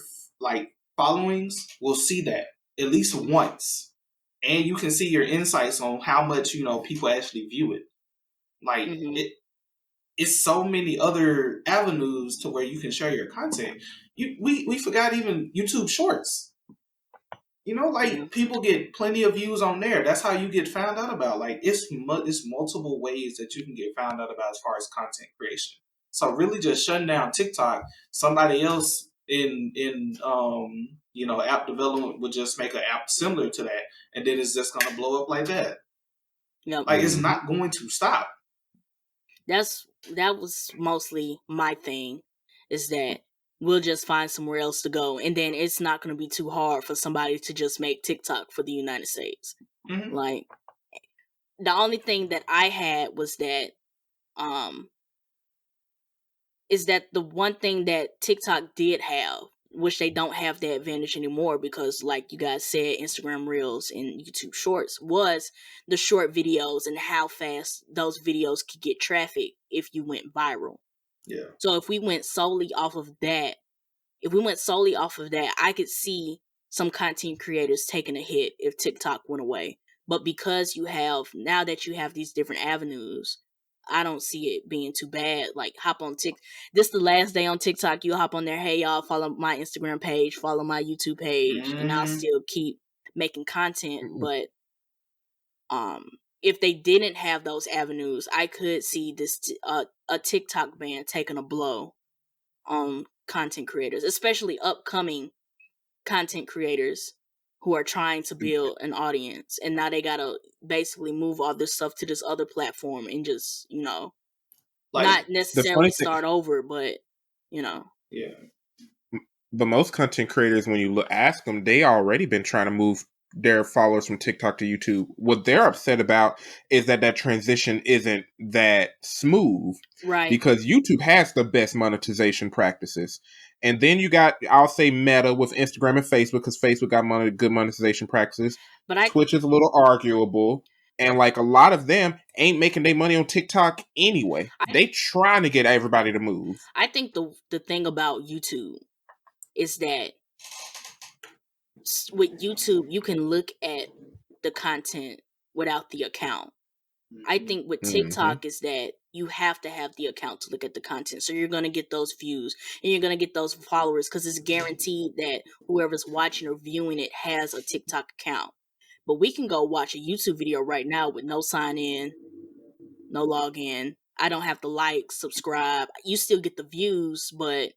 followings will see that at least once, and you can see your insights on how much people actually view it. Like it's so many other avenues to where you can share your content. We forgot even YouTube Shorts. People get plenty of views on there. That's how you get found out about. Like, it's multiple ways that you can get found out about as far as content creation. So really just shutting down TikTok, somebody else in app development would just make an app similar to that, and then it's just gonna blow up like that. Yep. Like, it's not going to stop. That was mostly my thing, is that we'll just find somewhere else to go, and then it's not going to be too hard for somebody to just make TikTok for the United States. Like, the only thing that I had was that, is that the one thing that TikTok did have, which they don't have that advantage anymore because, like you guys said, Instagram Reels and YouTube Shorts, was the short videos and how fast those videos could get traffic if you went viral. Yeah. So if we went solely off of that, I could see some content creators taking a hit if TikTok went away. But because now that you have these different avenues, I don't see it being too bad. Like, hop on TikTok. This the last day on TikTok. You hop on there. Hey, y'all, follow my Instagram page, follow my YouTube page, and I'll still keep making content. But if they didn't have those avenues, I could see this a TikTok ban taking a blow on content creators, especially upcoming content creators who are trying to build an audience, and now they gotta basically move all this stuff to this other platform and just not necessarily start over, but yeah. But most content creators, when you ask them, they already been trying to move their followers from TikTok to YouTube. What they're upset about is that transition isn't that smooth, right? Because YouTube has the best monetization practices, and then you got, I'll say, Meta with Instagram and Facebook, because Facebook got good monetization practices. But Twitch is a little arguable, and like a lot of them ain't making their money on TikTok anyway. They trying to get everybody to move. I think the thing about YouTube is that with YouTube, you can look at the content without the account. I think with TikTok is that you have to have the account to look at the content. So you're going to get those views and you're going to get those followers because it's guaranteed that whoever's watching or viewing it has a TikTok account. But we can go watch a YouTube video right now with no sign in, no login. I don't have to like, subscribe. You still get the views, but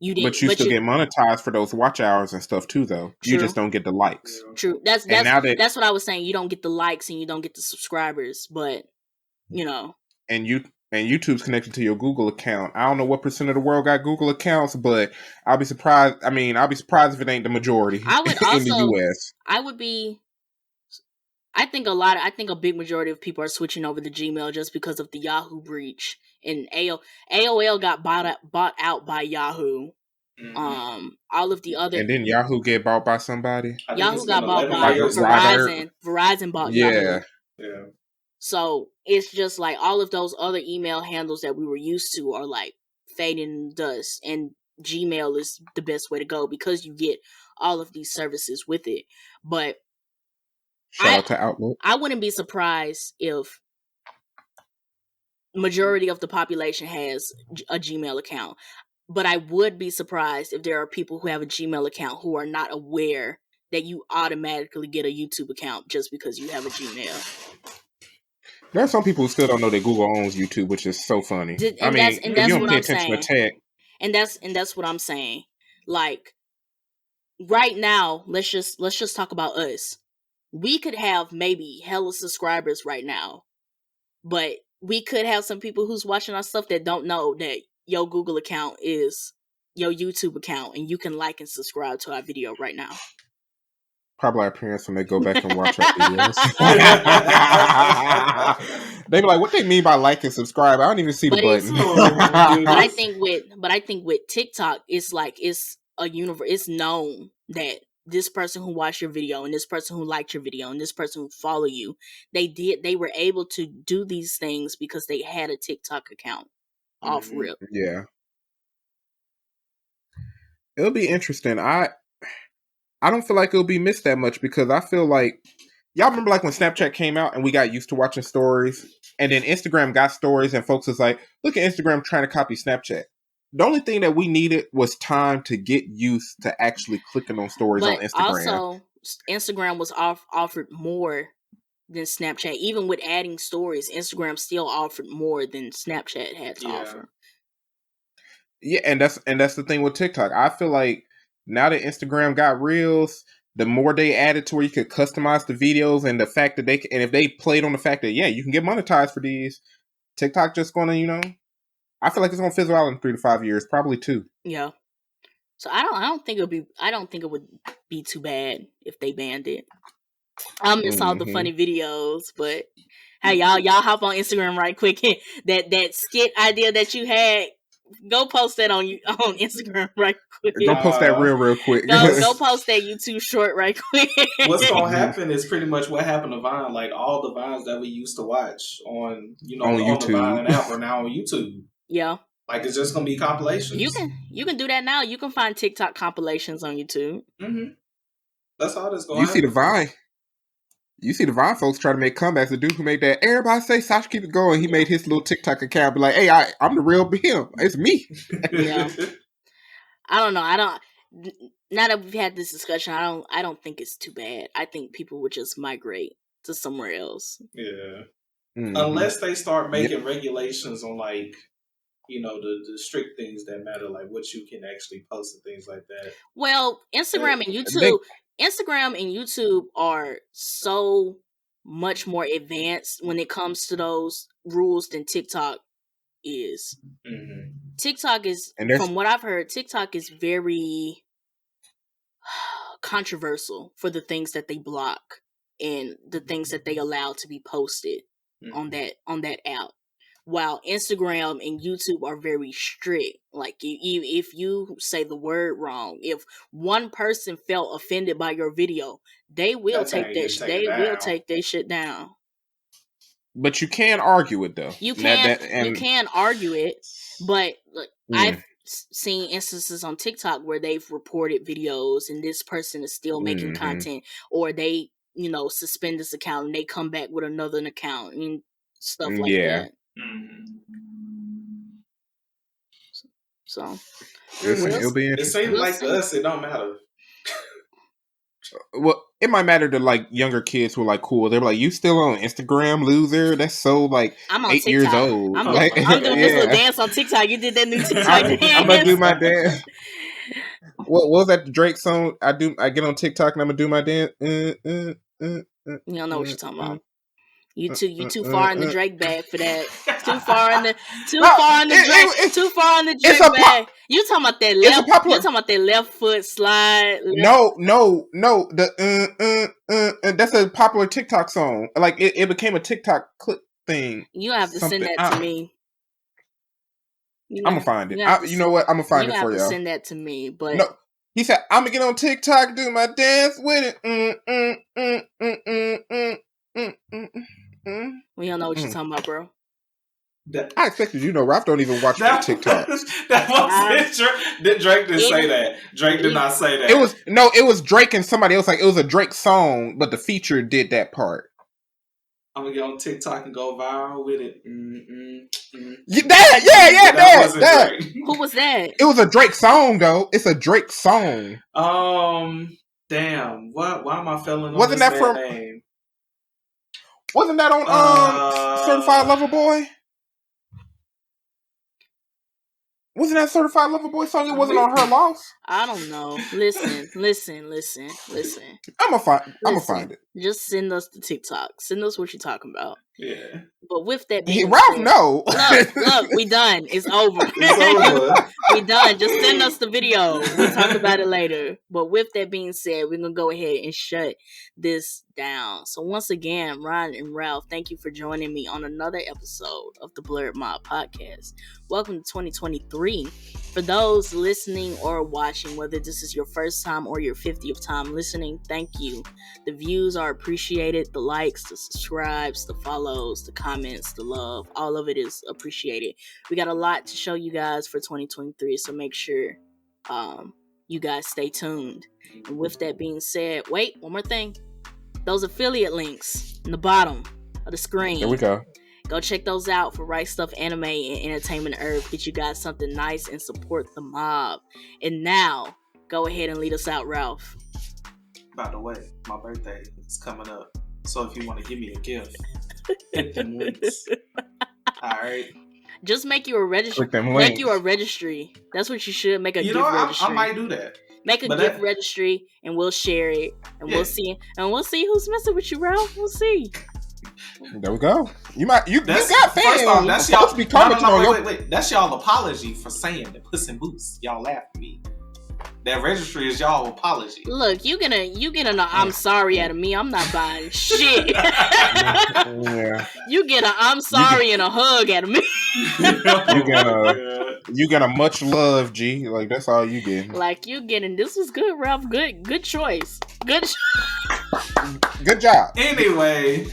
you still get monetized for those watch hours and stuff too, though. True. You just don't get the likes. True. That's what I was saying. You don't get the likes and you don't get the subscribers, but And YouTube's connected to your Google account. I don't know what % of the world got Google accounts, but I'll be surprised. I mean, I'll be surprised if it ain't the majority in the US. I think a big majority of people are switching over to Gmail just because of the Yahoo breach, and AOL got bought out by Yahoo. All of the other, and then Yahoo get bought by somebody. Yahoo got bought by Verizon. Verizon bought Yahoo. Yeah. So it's just like all of those other email handles that we were used to are like fading in dust, and Gmail is the best way to go because you get all of these services with it. But shout out to Outlook. I wouldn't be surprised if majority of the population has a Gmail account. But I would be surprised if there are people who have a Gmail account who are not aware that you automatically get a YouTube account just because you have a Gmail. There are some people who still don't know that Google owns YouTube, which is so funny. If you don't pay attention to tech. And that's what I'm saying. Like, right now, let's just talk about us. We could have maybe hella subscribers right now, but we could have some people who's watching our stuff that don't know that your Google account is your YouTube account, and you can like and subscribe to our video right now. Probably our parents when they go back and watch our videos. They be like, "What they mean by like and subscribe?" I don't even see the button. But I think with TikTok, it's like it's a universe. It's known that this person who watched your video and this person who liked your video and this person who follow you, they were able to do these things because they had a TikTok account off rip. Yeah, it'll be interesting. I don't feel like it'll be missed that much because I feel like y'all remember like when Snapchat came out and we got used to watching stories, and then Instagram got stories and folks was like, look at Instagram trying to copy Snapchat. The only thing that we needed was time to get used to actually clicking on stories on Instagram. Also, Instagram was offered more than Snapchat. Even with adding stories, Instagram still offered more than Snapchat had to offer. Yeah, and that's the thing with TikTok. I feel like now that Instagram got Reels, the more they added to where you could customize the videos, and the fact that and if they played on the fact that you can get monetized for these, TikTok just gonna, I feel like it's gonna fizzle out in 3 to 5 years, probably 2. Yeah. So I don't think it would be too bad if they banned it. I miss all the funny videos, but hey, y'all hop on Instagram right quick. that skit idea that you had, go post that on Instagram right quick. Go post that real quick. Go post that YouTube short right quick. What's gonna happen is pretty much what happened to Vine. Like all the Vines that we used to watch on YouTube. On the Vine app are now on YouTube. Yeah. Like it's just gonna be compilations. You can do that now. You can find TikTok compilations on YouTube. Mm-hmm. That's all that's going. You see the Vine folks try to make comebacks. The dude who made that, everybody say Sasha keep it going. He made his little TikTok account, be like, hey, I'm the real him. It's me. Yeah. I don't know. Now that we've had this discussion, I don't think it's too bad. I think people would just migrate to somewhere else. Yeah. Mm-hmm. Unless they start making regulations on like, the strict things that matter, like what you can actually post and things like that. Well, Instagram and YouTube are so much more advanced when it comes to those rules than TikTok is. Mm-hmm. TikTok is, from what I've heard, TikTok is very controversial for the things that they block and the things that they allow to be posted on that app. While Instagram and YouTube are very strict. Like, if you say the word wrong, if one person felt offended by your video, they will take that shit down. But you can argue it, though. You can argue it, but I've seen instances on TikTok where they've reported videos and this person is still making content, or they, suspend this account and they come back with another account and stuff like that. So it'll be interesting. It seems like to us it don't matter. Well, it might matter to like younger kids who are like cool. They're like, "You still on Instagram, loser? That's so like I'm on 8 TikTok. years old." I'm doing this little dance on TikTok. You did that new TikTok dance. I'm gonna do my dance. What was that Drake song? I get on TikTok and I'm gonna do my dance. You don't know what you're talking about. You too far in the Drake bag for that. Too far in the Drake bag. You talking about that left? You talking about that left foot slide? No. The that's a popular TikTok song. Like it became a TikTok clip thing. You have to send that to me. I'm gonna find it. You know what? I'm gonna find it for y'all. Send that to me. But no, he said I'm gonna get on TikTok, do my dance with it. We don't know what you're talking about, bro. I expected Ralph don't even watch TikTok. That wasn't Drake didn't say that. Drake did not say that. It was Drake and somebody else. Like it was a Drake song, but the feature did that part. I'm gonna get on TikTok and go viral with it. That. Who was that? It was a Drake song, though. It's a Drake song. Damn. Why am I failing on Wasn't this that from? name? Wasn't that on Certified Lover Boy? Wasn't that Certified Lover Boy song? It wasn't on Her Loss? I don't know. Listen. I'm gonna find it. Just send us the TikTok. Send us what you're talking about. Yeah. But with that being Ralph, said, no. Look, we done. It's over. We done. Just send us the video. We'll talk about it later. But with that being said, we're going to go ahead and shut this down. So once again, Ryan and Ralph, thank you for joining me on another episode of the Blerd Mob Podcast. Welcome to 2023. For those listening or watching, whether this is your first time or your 50th time listening, thank you. The views are appreciated. The likes, the subscribes, the follows, the comments, the love, all of it is appreciated. We got a lot to show you guys for 2023, so make sure you guys stay tuned. And with that being said, wait, one more thing. Those affiliate links in the bottom of the screen. There we go. Go check those out for Right Stuff Anime and Entertainment Earth. Get you guys something nice and support the mob. And now, go ahead and lead us out, Ralph. By the way, my birthday is coming up. So if you want to give me a gift, hit them links. Alright. Just make you a registry. Make you a registry. That's what you should. Make a gift registry. I might do that. Make a gift registry and we'll share it. And we'll see. And we'll see who's messing with you, Ralph. We'll see. There we go. You got fans. First off, that's y'all. Wait. That's y'all apology for saying the Puss in Boots. Y'all laugh at me. That registry is y'all apology. Look, you get an I'm sorry out of me. I'm not buying shit. Yeah. You get a I'm sorry and a hug out of me. You get a much love, G. Like that's all you get. Like you getting this was good, Ralph. Good choice. Good job. Anyway,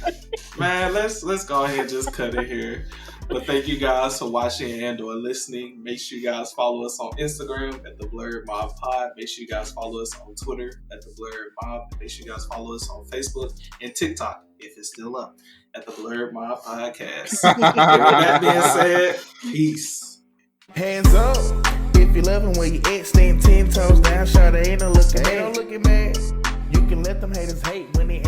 man, let's go ahead and just cut it here. But thank you guys for watching and or listening. Make sure you guys follow us on Instagram at the Blerd Mob Pod. Make sure you guys follow us on Twitter at the Blerd Mob. Make sure you guys follow us on Facebook and TikTok, if it's still up, at the Blerd Mob Podcast. And with that being said, peace. Hands up if you love him where you at. Stand 10 toes down, shawty ain't no looking man. You can let them haters hate when they